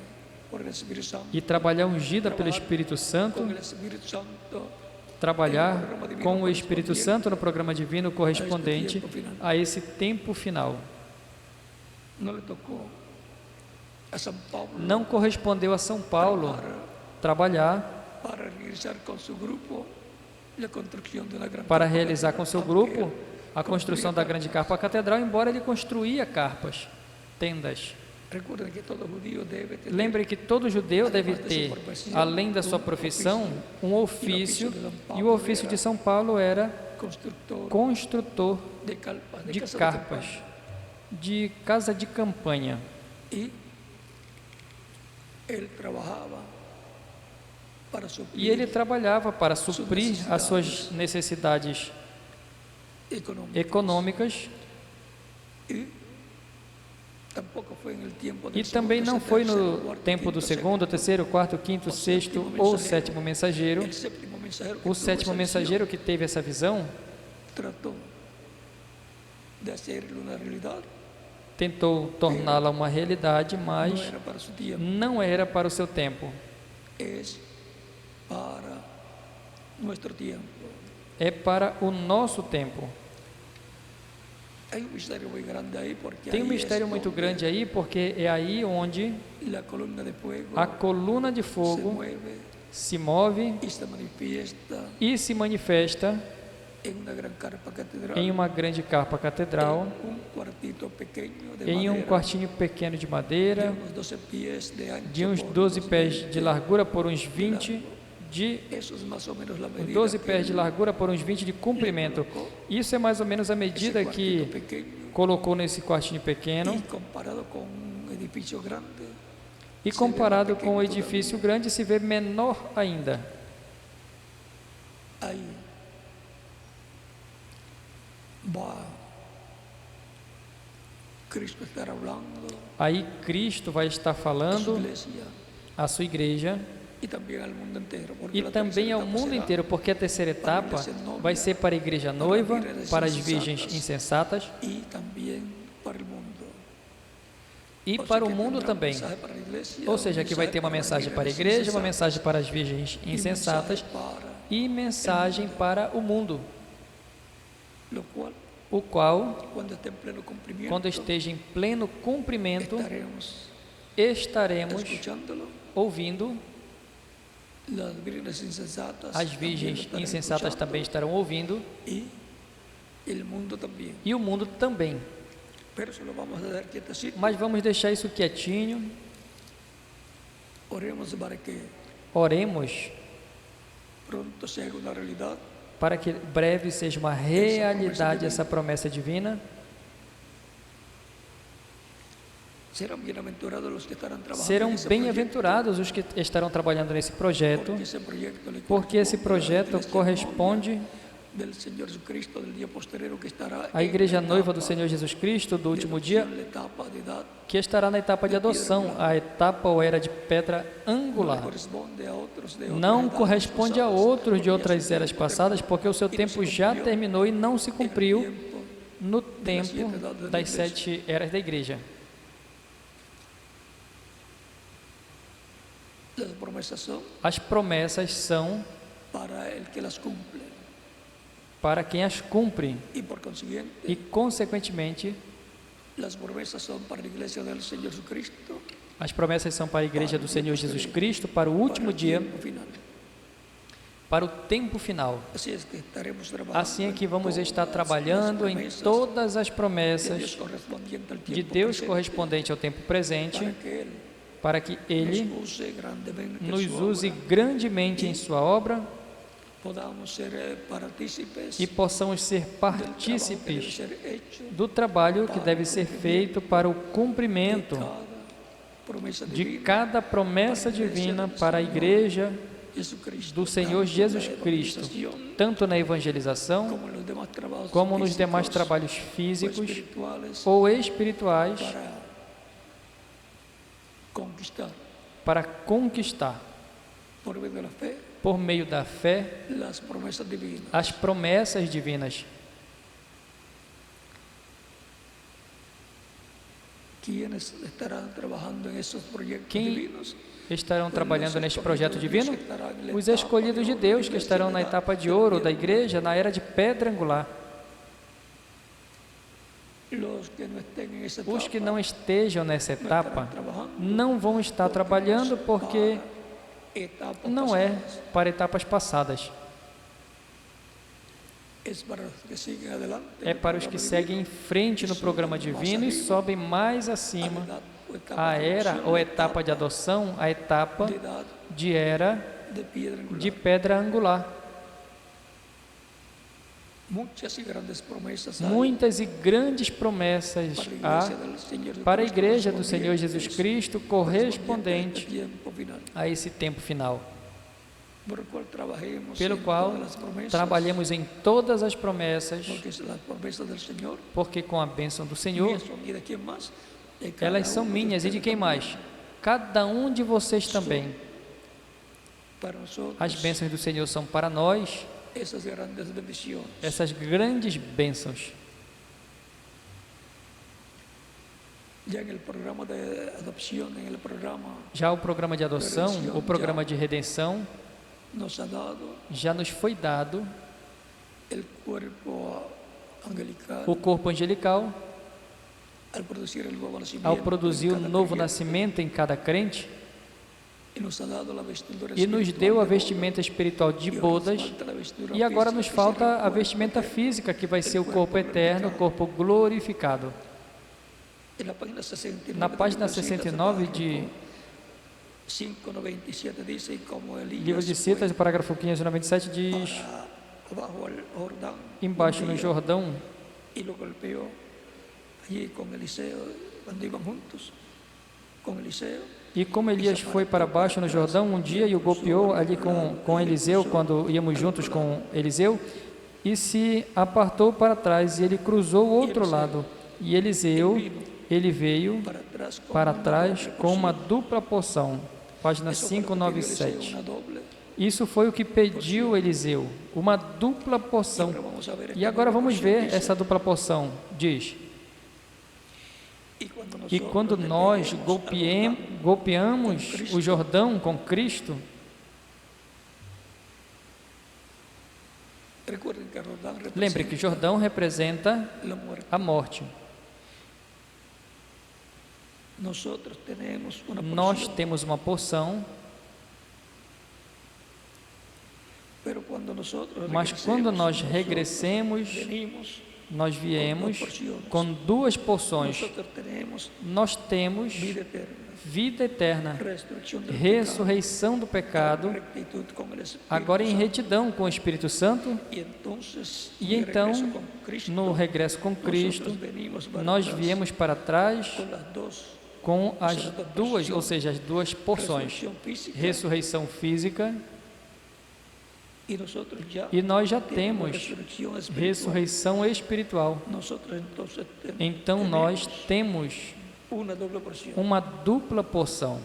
B: por el Espíritu Santo,
A: e trabalhar ungida pelo Espírito Santo,
B: con el Espíritu Santo
A: trabalhar com o Espírito Santo no programa divino correspondente a esse tempo final.
B: no le tocó a San Pablo
A: Não correspondeu a São Paulo trabalhar
B: para realizar con su grupo la construcción de una gran
A: para
B: carpa
A: realizar com seu
B: catedral,
A: grupo
B: aunque
A: a construção da grande carpa catedral, embora ele construía carpas, tendas.
B: recuerden que todo judío debe tener
A: Lembre que todo judeu deve ter, além da sua profissão, um ofício, e o ofício de São Paulo era construtor
B: de carpas,
A: de
B: casa
A: carpas, de casa de campanha.
B: y él trabajaba para suplir
A: E ele trabalhava para suprir as suas necessidades econômicas,
B: y tampoco fue en el tiempo del
A: e também
B: segundo,
A: não foi
B: tercero,
A: no
B: cuarto,
A: tempo do
B: quinto,
A: segundo, terceiro, quarto, quinto, sexto ou sétimo mensageiro.
B: el séptimo mensajero que
A: O
B: tuvo
A: sétimo
B: esa
A: mensageiro que teve essa visão
B: visión, trató de hacerlo una realidad,
A: tentou torná-la uma realidade,
B: no
A: mas
B: era para su tiempo,
A: não era para o seu tempo.
B: es para nuestro tiempo.
A: É para o nosso tempo.
B: Hay un misterio muy grande ahí porque
A: Tem um
B: ahí
A: mistério
B: es
A: muito
B: donde
A: grande aí, porque é aí onde
B: la columna de fuego
A: a coluna de
B: se
A: fogo
B: mueve
A: se move
B: y se manifiesta
A: e se manifesta
B: en una gran carpa catedral,
A: em uma grande carpa catedral,
B: en un cuartito pequeño de
A: em um
B: madera,
A: quartinho pequeno de
B: de
A: madeira,
B: unos 12 pies de ancho,
A: de uns
B: por
A: 12
B: unos
A: pés
B: 20.
A: de largura por uns 20 de
B: Eso es más o menos la medida
A: 12
B: que
A: pés de
B: él
A: largura por uns 20 de comprimento. Isso é mais ou menos a
B: ese
A: medida
B: cuartito
A: que
B: pequeño,
A: colocou nesse quartinho pequeno,
B: y comparado con un edificio grande,
A: e comparado com o edifício grande se vê menor ainda.
B: ahí va Cristo estar hablando
A: Aí Cristo vai estar
B: a su
A: falando
B: iglesia
A: à sua igreja
B: y también al mundo entero, porque
A: e
B: la
A: também
B: tercera
A: ao
B: etapa
A: mundo
B: será
A: inteiro, porque a terceira etapa vai ser para a igreja noiva, para as virgens insensatas
B: y también para el mundo.
A: e
B: O sea
A: para o
B: que
A: mundo
B: tendrá un
A: também.
B: mensaje para a iglesia,
A: Ou
B: un
A: seja, que vai ter uma
B: mensaje
A: mensagem para a
B: las
A: igreja, uma
B: insensatas
A: mensagem para as virgens
B: y un
A: insensatas
B: mensaje para
A: e mensagem para o mundo,
B: lo cual,
A: o qual,
B: cuando esté en pleno cumplimiento,
A: quando esteja em pleno cumprimento,
B: estaremos
A: estaremos
B: escuchándolo.
A: ouvindo,
B: Las vírgenes insensatas
A: as
B: también lo
A: virgens
B: estarán
A: insensatas
B: escuchando,
A: também estarão ouvindo
B: y el mundo también.
A: e o mundo também.
B: Pero se lo vamos a dar quietecito.
A: Mas vamos deixar isso quietinho,
B: Oremos para que
A: oremos
B: pronto se haga una realidad.
A: para que breve seja uma realidade essa promessa divina.
B: Serán bienaventurados los que estarán trabajando
A: Serão
B: en ese
A: bem-aventurados os que estarão trabalhando nesse projeto, porque esse projeto corresponde
B: del Señor Jesucristo del día posterior que estará
A: à igreja
B: en la
A: noiva do
B: etapa
A: Senhor Jesus Cristo do
B: de
A: último dia,
B: adopción, la etapa de edad,
A: que estará na etapa de adoção, a etapa ou era de pedra
B: no
A: angular.
B: corresponde a otros de otras
A: Não
B: edades
A: corresponde a
B: pasadas,
A: outros de
B: porque ya
A: outras
B: su
A: eras
B: tiempo
A: passadas, porque o seu
B: terminó, y no
A: tempo
B: se
A: já
B: cumplió
A: terminou e não se
B: en el
A: cumpriu
B: tiempo
A: no tempo das 7 eras da igreja.
B: Las promesas son
A: As promessas são
B: para el que las cumple
A: para quem as cumpre
B: y por consiguiente
A: e, consequentemente,
B: las promesas son para la iglesia del Señor Jesucristo
A: as promessas são para a igreja do Senhor Jesus Cristo, para o
B: para
A: último
B: el
A: dia,
B: tiempo final.
A: para o tempo final.
B: Así es que estaremos trabajando
A: Assim é que
B: en
A: vamos
B: todas
A: estar
B: las
A: trabalhando em
B: promesas
A: todas as
B: de Dios
A: promessas
B: correspondiente al
A: de
B: tiempo
A: Deus
B: presente,
A: correspondente ao tempo presente,
B: para que
A: para que Ele
B: nos use grandemente en
A: nos
B: su
A: use
B: obra,
A: grandemente em Sua obra
B: podamos ser partícipes
A: e possamos ser
B: del trabajo que debe
A: partícipes
B: ser hecho
A: do trabalho que deve ser feito para o
B: de
A: cumprimento
B: cada promesa
A: de
B: divina
A: cada promessa divina para a igreja
B: Jesucristo,
A: do Senhor
B: tanto
A: Jesus
B: en la
A: Cristo,
B: evangelización
A: tanto na evangelização
B: como en los demás trabajos
A: como nos
B: físicos
A: demais trabalhos
B: o
A: físicos
B: espirituales
A: ou espirituais
B: para conquistar
A: para conquistar,
B: por medio de la fe
A: por meio da fé,
B: las promesas divinas.
A: as promessas divinas.
B: ¿Quiénes estarán trabajando en esos proyectos
A: Quem
B: divinos?
A: estarão trabalhando neste projeto divino? Os escolhidos de Deus que estarão na etapa de ouro da igreja, na era de pedra angular.
B: Los que no estén en esa
A: Os que
B: etapa
A: não estejam nessa
B: no estarán
A: etapa
B: trabajando
A: não vão estar trabalhando porque
B: para etapas
A: não é
B: pasadas.
A: para etapas passadas.
B: Es para los que siguen adelante en
A: É
B: el
A: para os que
B: programa
A: seguem em frente no programa divino e sobem mais acima a era ou etapa de adoção, a etapa
B: de edad
A: de era
B: de piedra angular.
A: de pedra angular.
B: Muchas y grandes promesas hay
A: Muitas e grandes promessas há para a igreja do Senhor Jesus Cristo correspondente
B: tiempo final,
A: a esse tempo final,
B: por el cual trabajemos
A: pelo
B: en
A: qual
B: todas las promesas,
A: trabalhemos em todas as promessas,
B: porque las promesas del Señor
A: porque com a bênção do Senhor,
B: mías son, y de quién más, de cada
A: elas são
B: uno de
A: minhas e de
B: ustedes
A: quem
B: también.
A: mais? Cada um de vocês também.
B: Para nosotros,
A: As bênçãos do Senhor são para nós,
B: esas grandes bendiciones.
A: essas grandes bênçãos.
B: Ya en el programa de adopción, en el programa,
A: Já o programa de adoção, o programa de redenção,
B: nos ha dado
A: já nos foi dado
B: el cuerpo angelical
A: o corpo angelical
B: al producir el nuevo nacimiento
A: ao produzir o
B: en cada
A: novo
B: creyente,
A: nascimento em cada crente
B: y nos ha dado la vestidura
A: e nos
B: espiritual
A: deu a
B: de boda,
A: vestimenta espiritual de
B: y ahora nos
A: bodas.
B: falta la vestidura
A: E agora
B: física,
A: nos
B: que será
A: falta
B: el
A: a
B: cuerpo
A: vestimenta
B: eterno.
A: física, que vai ser o corpo eterno, o corpo glorificado.
B: En la página 69
A: Na
B: del
A: página
B: libro de Citas,
A: 69 de
B: 5:97 dice, como
A: Livro
B: Elías
A: de Citas, no parágrafo 597, diz:
B: abajo al Jordán
A: embaixo
B: un
A: no
B: día,
A: Jordão,
B: y lo golpeó allí con Eliseo cuando iban juntos con Eliseo.
A: e como Elias foi para baixo no Jordão um dia e o golpeou ali com Eliseu, quando íamos juntos com Eliseu, e se apartou para trás, e ele cruzou o outro lado. E Eliseu, ele veio para trás com uma dupla porção. Página
B: Eso fue lo que pidió Eliseo,
A: 597.
B: una doble.
A: Isso foi o que pediu Eliseu, uma dupla porção.
B: Ahora vamos a ver
A: E
B: esta
A: agora
B: doble
A: vamos
B: porción,
A: ver
B: dice,
A: essa dupla porção. Diz:
B: y
A: e quando nós golpeamos o Jordão com Cristo,
B: recuerden que Jordán
A: lembre que
B: representa
A: Jordão representa
B: la muerte.
A: a morte.
B: Nosotros tenemos una
A: Nós
B: porción,
A: temos uma porção,
B: pero cuando nosotros
A: mas quando nós
B: nosotros
A: regressemos,
B: venimos,
A: nós viemos com duas porções.
B: nosotros tenemos
A: Nós temos
B: vida eterna,
A: vida eterna,
B: resurrección del
A: ressurreição do
B: pecado,
A: pecado,
B: rectitud con el Espíritu
A: agora em
B: Santo.
A: retidão com o Espírito Santo.
B: Y entonces,
A: E
B: de
A: então,
B: regreso con Cristo,
A: no regresso com Cristo,
B: nosotros venimos para
A: nós
B: atrás
A: viemos para trás
B: con las dos,
A: com as duas, ou seja, as duas porções,
B: resurrección física,
A: ressurreição física,
B: y nosotros ya
A: e nós já
B: tenemos
A: temos
B: resurrección espiritual.
A: ressurreição espiritual.
B: Nosotros entonces
A: Então nós temos
B: una doble porción.
A: uma dupla porção.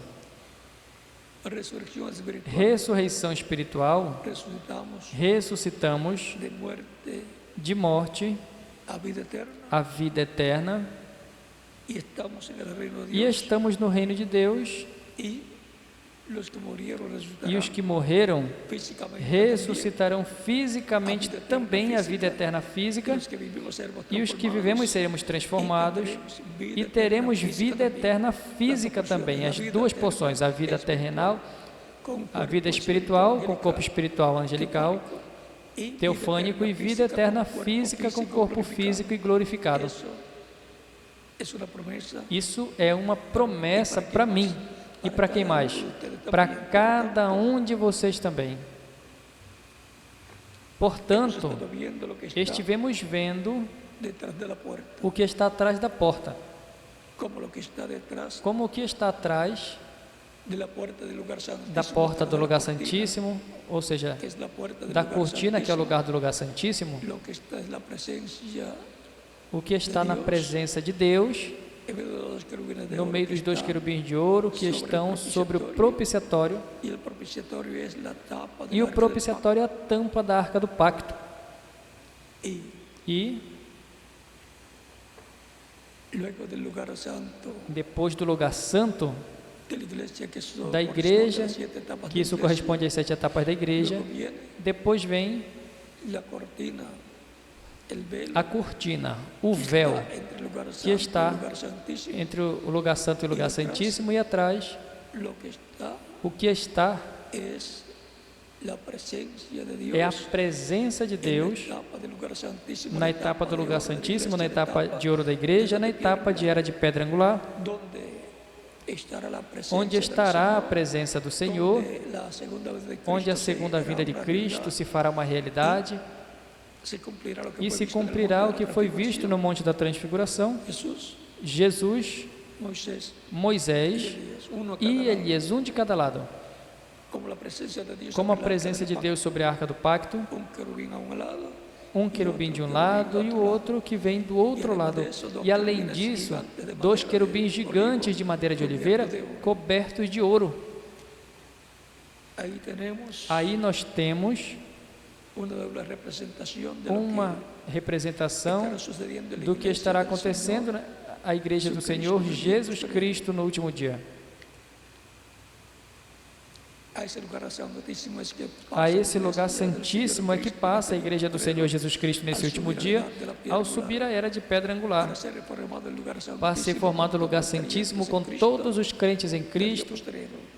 B: Resurrección espiritual.
A: Ressurreição espiritual,
B: Resucitamos
A: ressuscitamos
B: de muerte
A: de morte
B: a vida eterna
A: à vida eterna
B: y estamos en el reino de
A: e
B: Dios.
A: estamos no reino de Deus.
B: Y los que murieron
A: E
B: resucitarán
A: os que morreram
B: físicamente
A: ressuscitarão fisicamente também a vida eterna
B: también.
A: física,
B: Los que vivimos seremos
A: e os que
B: transformados
A: vivemos seremos transformados e teremos vida eterna física também. As duas porções, a vida terrenal,
B: con
A: a vida espiritual com o corpo espiritual angelical,
B: y
A: teofânico, e vida eterna física com corpo físico e glorificado.
B: Eso es una promesa
A: Isso é uma promessa para mim e para quem mais? Para cada um de vocês também. Portanto,
B: estado viendo lo que está
A: estivemos vendo
B: detrás de la puerta,
A: o que está atrás da porta,
B: como lo que está detrás
A: como o que está atrás
B: de la puerta del lugar santísimo,
A: da porta do
B: de la
A: lugar
B: cortina,
A: santíssimo, ou seja,
B: que es la puerta del
A: da
B: lugar
A: cortina, que é o
B: santísimo.
A: lugar do lugar santíssimo.
B: Lo que está es la presencia
A: O que está na presença de Deus,
B: en medio de los querubines de
A: no
B: oro
A: meio
B: que
A: dos dois
B: está,
A: querubins de ouro que estão sobre o propiciatório,
B: y el propiciatorio es la tapa del
A: e o
B: arca del
A: propiciatório é a tampa da arca do pacto.
B: pacto. Y
A: E
B: luego del lugar santo
A: depois do lugar santo
B: de la iglesia, que eso
A: da
B: corresponde
A: igreja,
B: a las 7 etapas
A: que
B: da
A: isso
B: iglesia,
A: corresponde às 7 etapas da igreja,
B: luego viene
A: depois vem
B: la cortina, el velo,
A: a cortina, o véu,
B: entre el lugar santo
A: que está
B: y el lugar santísimo.
A: entre o lugar santo e o lugar santíssimo, e atrás
B: Lo que está
A: o que está
B: es la presencia de Dios
A: é a presença de Deus
B: en la etapa del lugar santísimo,
A: na
B: la
A: etapa do
B: de
A: lugar
B: oro de la
A: santíssimo, na
B: iglesia,
A: etapa de ouro da igreja, na etapa de era de pedra angular,
B: donde estará la presencia
A: onde
B: del
A: estará a
B: Señor,
A: presença do Senhor,
B: donde la segunda vez de Cristo
A: onde a
B: se
A: segunda vinda de
B: hará una
A: Cristo
B: realidad,
A: se fará uma realidade
B: se cumplirá lo que
A: e
B: fue
A: se
B: visto en el
A: cumprirá
B: monte
A: o
B: de
A: que
B: la
A: foi visto no
B: transfiguración.
A: Monte da Transfiguração.
B: Jesús,
A: Jesus,
B: Moisés
A: Moisés
B: y Elías, uno a cada
A: e
B: lado,
A: Elias, um de cada lado,
B: como la presencia de Dios
A: como a
B: sobre el arca
A: presença
B: del
A: de
B: pacto.
A: Deus sobre a arca do pacto,
B: Un querubín a un lado,
A: um querubim de um lado e o outro que vem do outro lado. E além disso, 2 querubins gigantes de madeira de oliveira cobertos de ouro.
B: ahí tenemos
A: Aí nós temos
B: una doble representación de lo
A: uma
B: que
A: representação
B: estará sucediendo en la
A: do que
B: iglesia
A: estará
B: del
A: acontecendo na igreja do Senhor Jesus Cristo no último dia.
B: Señor. A esse lugar santíssimo es que
A: A
B: pasa
A: esse
B: la
A: lugar
B: iglesia del
A: santíssimo é
B: Señor
A: que
B: Cristo
A: passa a
B: en
A: igreja do Senhor Jesus Cristo nesse último dia, ao subir a era de pedra angular,
B: para ser reformado el lugar
A: para ser
B: santísimo
A: formado o
B: con
A: lugar
B: todos los
A: santíssimo
B: creyentes
A: com
B: en Cristo
A: todos os crentes em
B: del día
A: Cristo,
B: postrero.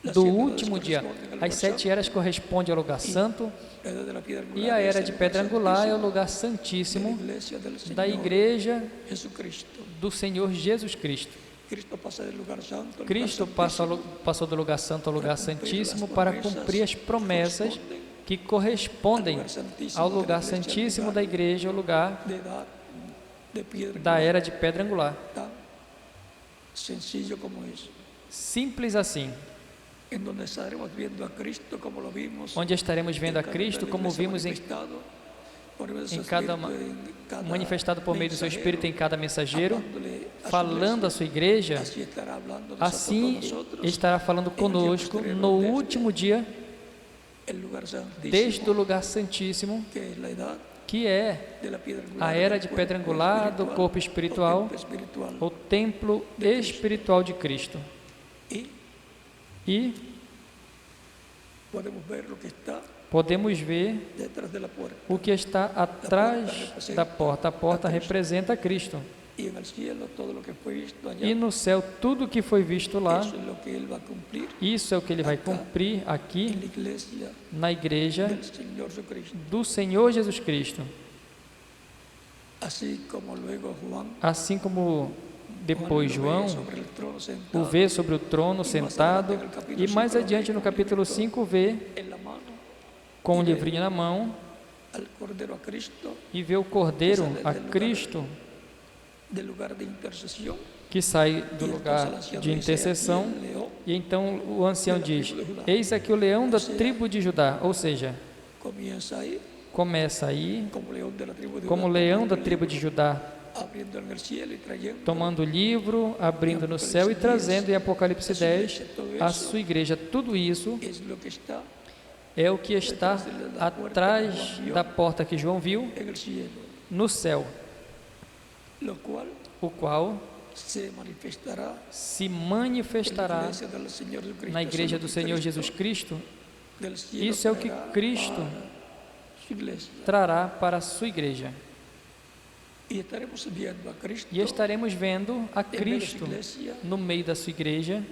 B: Las
A: do
B: 7 edades
A: último dia.
B: corresponden al
A: As
B: lugar
A: 7 eras correspondem ao lugar santo,
B: La edad de la piedra
A: e
B: angular
A: a
B: es
A: era
B: el
A: de
B: lugar
A: pedra angular é o
B: santísimo
A: lugar
B: de la
A: santíssimo
B: iglesia del
A: da
B: Señor
A: igreja
B: Jesucristo.
A: do Senhor Jesus Cristo.
B: Cristo pasa del lugar santo al lugar
A: Cristo passou do lugar santo ao lugar santíssimo para cumprir as promessas que correspondem ao lugar santíssimo da igreja, ao lugar
B: de edad de piedra
A: da
B: angular,
A: era de pedra angular.
B: tan sencillo como es,
A: Simples assim,
B: en donde estaremos viendo a Cristo como lo vimos
A: onde estaremos vendo a
B: en cada
A: Cristo como
B: iglesia
A: vimos
B: manifestado por medio de su
A: em cada
B: Espíritu, en cada
A: manifestado por meio do seu Espírito em cada mensageiro,
B: hablándole a su
A: falando à sua igreja,
B: así estará hablando
A: assim
B: nosotros,
A: estará falando conosco no último dia,
B: el lugar santísimo,
A: desde o lugar santíssimo,
B: que es la edad
A: que é
B: de la piedra angular,
A: a era
B: del
A: de
B: cuerpo
A: pedra angular do
B: espiritual,
A: corpo
B: o
A: espiritual,
B: templo espiritual.
A: o templo espiritual de Cristo.
B: Y
A: E
B: podemos ver lo que está
A: podemos ver
B: detrás de la puerta.
A: o que está atrás da porta. A porta representa Cristo.
B: Y en el cielo todo lo que fue visto allá,
A: E no céu, tudo que foi visto lá,
B: eso es lo que Él va a cumplir
A: isso é o que ele vai cumprir
B: en
A: aqui
B: la iglesia
A: na igreja
B: del Señor Jesucristo.
A: do Senhor Jesus Cristo.
B: Así como luego Juan
A: Assim como depois
B: lo ve
A: João
B: sobre el trono
A: o
B: sentado
A: vê sobre o trono sentado, e mais adiante no capítulo 5 vê
B: en la mano
A: com um livrinho na mão
B: al Cordero, a Cristo,
A: e vê o Cordeiro, a Cristo,
B: del lugar de intercesión.
A: que sai do lugar de intercessão. E então o ancião diz: eis aqui o leão da tribo de Judá, ou seja,
B: Comienza ahí
A: começa aí
B: como león de la tribu de
A: como
B: Judá,
A: leão da
B: tomando el
A: tribo de Judá,
B: libro, abriendo en el cielo y trayendo
A: tomando o livro, abrindo no céu e trazendo em Apocalipse 10 a sua igreja. Tudo isso
B: es lo que está
A: é o que está atrás da porta que João viu
B: en el cielo,
A: no céu,
B: lo cual
A: o qual
B: se manifestará
A: se
B: en la
A: manifestará
B: iglesia del Señor Jesucristo.
A: na igreja
B: Eso
A: do
B: es lo que
A: Senhor
B: Cristo
A: Jesus Cristo.
B: del cielo
A: Isso é o que
B: traerá
A: Cristo
B: para su iglesia.
A: trará para a sua igreja.
B: Y estaremos viendo a Cristo
A: E estaremos vendo a
B: en medio de su
A: Cristo
B: iglesia
A: no meio da sua igreja,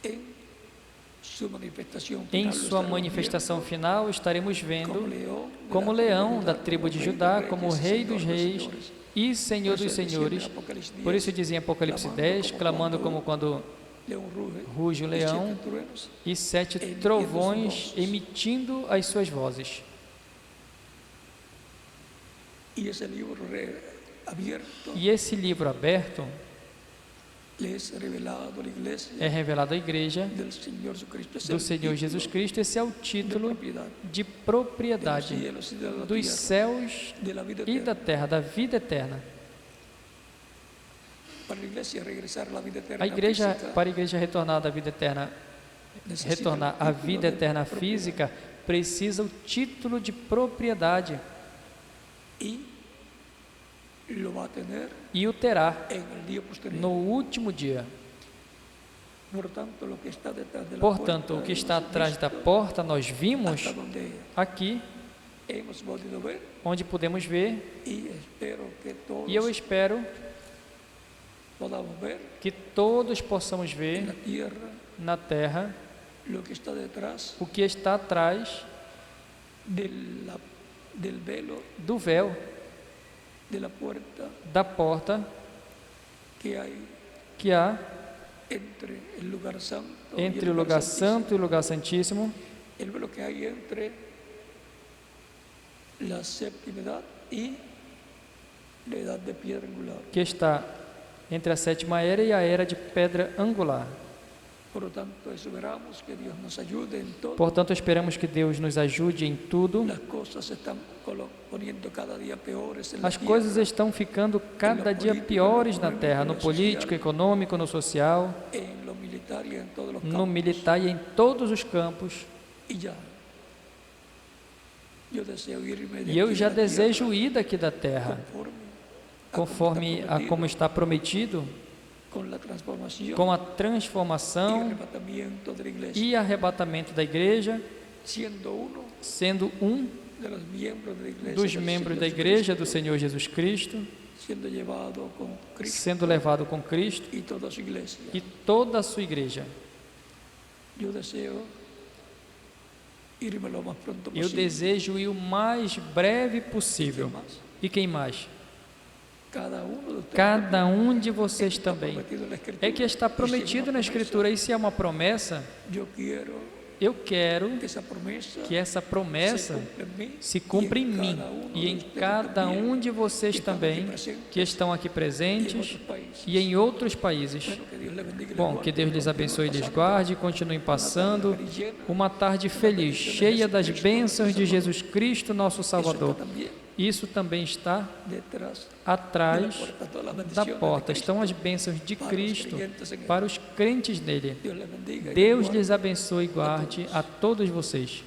B: en su manifestación
A: em
B: final. Lo
A: sua
B: estaremos
A: manifestação final, estaremos
B: viendo como
A: vendo
B: león,
A: como leão da tribo de Judá, como Rei dos
B: Señor
A: Reis
B: señores.
A: e Senhor dos Senhores. Por isso dizia em Apocalipse 10, clamando como quando
B: León ruge,
A: ruge o
B: y
A: leão
B: siete truenos,
A: e 7 trovões emitindo as suas vozes.
B: y ese libro abierto
A: E esse livro aberto
B: le es revelado a la iglesia
A: é revelado à igreja
B: del Señor Jesucristo. Es
A: do
B: el
A: Senhor Jesus
B: título
A: Cristo. Esse é o
B: de
A: título
B: propiedad
A: de
B: de los
A: propriedade
B: cielos y de la
A: dos
B: tierra,
A: céus
B: de la vida
A: e
B: eterna.
A: da terra, da vida eterna.
B: Para la iglesia regresar a la vida eterna
A: A igreja,
B: física,
A: para a igreja retornar da vida eterna,
B: necesita
A: retornar
B: el
A: à
B: título
A: vida
B: de
A: eterna
B: propiedad.
A: física, precisa o título de propriedade
B: Y lo va a tener
A: e o terá
B: en el día posterior.
A: no último dia.
B: Por tanto, lo que está detrás de la
A: Portanto, o
B: puerta
A: que está
B: hemos
A: atrás da
B: visto
A: porta nós vimos
B: hasta donde
A: aqui,
B: hemos podido ver,
A: onde podemos ver,
B: y espero que todos
A: e eu espero
B: podamos ver
A: que todos possamos
B: en
A: ver
B: la tierra
A: na terra
B: lo que está detrás
A: o que está atrás
B: del velo
A: do véu,
B: de la puerta
A: da porta
B: que hay
A: que há
B: entre el lugar santo y
A: entre
B: el
A: o lugar
B: santísimo.
A: santo e o lugar santíssimo,
B: El velo que hay entre la séptima edad y la edad de piedra angular.
A: que está entre a sétima era e a era de pedra angular.
B: Por lo tanto, esperamos que Dios nos ayude en todo.
A: Portanto, esperamos que Deus nos ajude em tudo.
B: Las cosas se están poniendo cada día peores en la
A: As coisas
B: tierra,
A: estão ficando cada dia piores na terra, no político, econômico, no social,
B: en lo militar y en todos los
A: no
B: campos.
A: militar e em todos os campos.
B: Y ya, yo deseo irme de
A: E eu
B: aquí
A: já
B: de la
A: desejo
B: tierra
A: ir daqui da terra,
B: conforme
A: conforme a como está prometido,
B: con la transformación
A: com a
B: y
A: transformação
B: arrebatamiento de la iglesia,
A: e arrebatamento da igreja,
B: siendo uno
A: sendo um
B: de los miembros de la iglesia,
A: dos
B: del
A: membros
B: Señor
A: da igreja do
B: Cristo,
A: Senhor Jesus Cristo,
B: siendo llevado con Cristo
A: sendo levado com Cristo
B: y toda su iglesia.
A: e toda a sua igreja.
B: Yo deseo irme lo más pronto
A: Eu
B: posible.
A: desejo ir o mais breve possível. E quem mais?
B: Cada uno de ustedes
A: Cada um de vocês
B: está
A: também.
B: prometido en la Escritura.
A: É que está
B: Y si es
A: prometido
B: una
A: na
B: promesa,
A: Escritura, e se é uma promessa, eu quero
B: que esa promesa
A: que essa promessa se cumpra em mim e em cada um de vocês também que estão aqui presentes e em outros países. Bom, que Deus lhes abençoe e lhes guarde e continuem passando uma tarde feliz, cheia das bênçãos de Jesus Cristo, nosso Salvador. Isso também está atrás da porta. Estão as bênçãos de Cristo para os crentes nele. Deus lhes abençoe e guarde a todos vocês.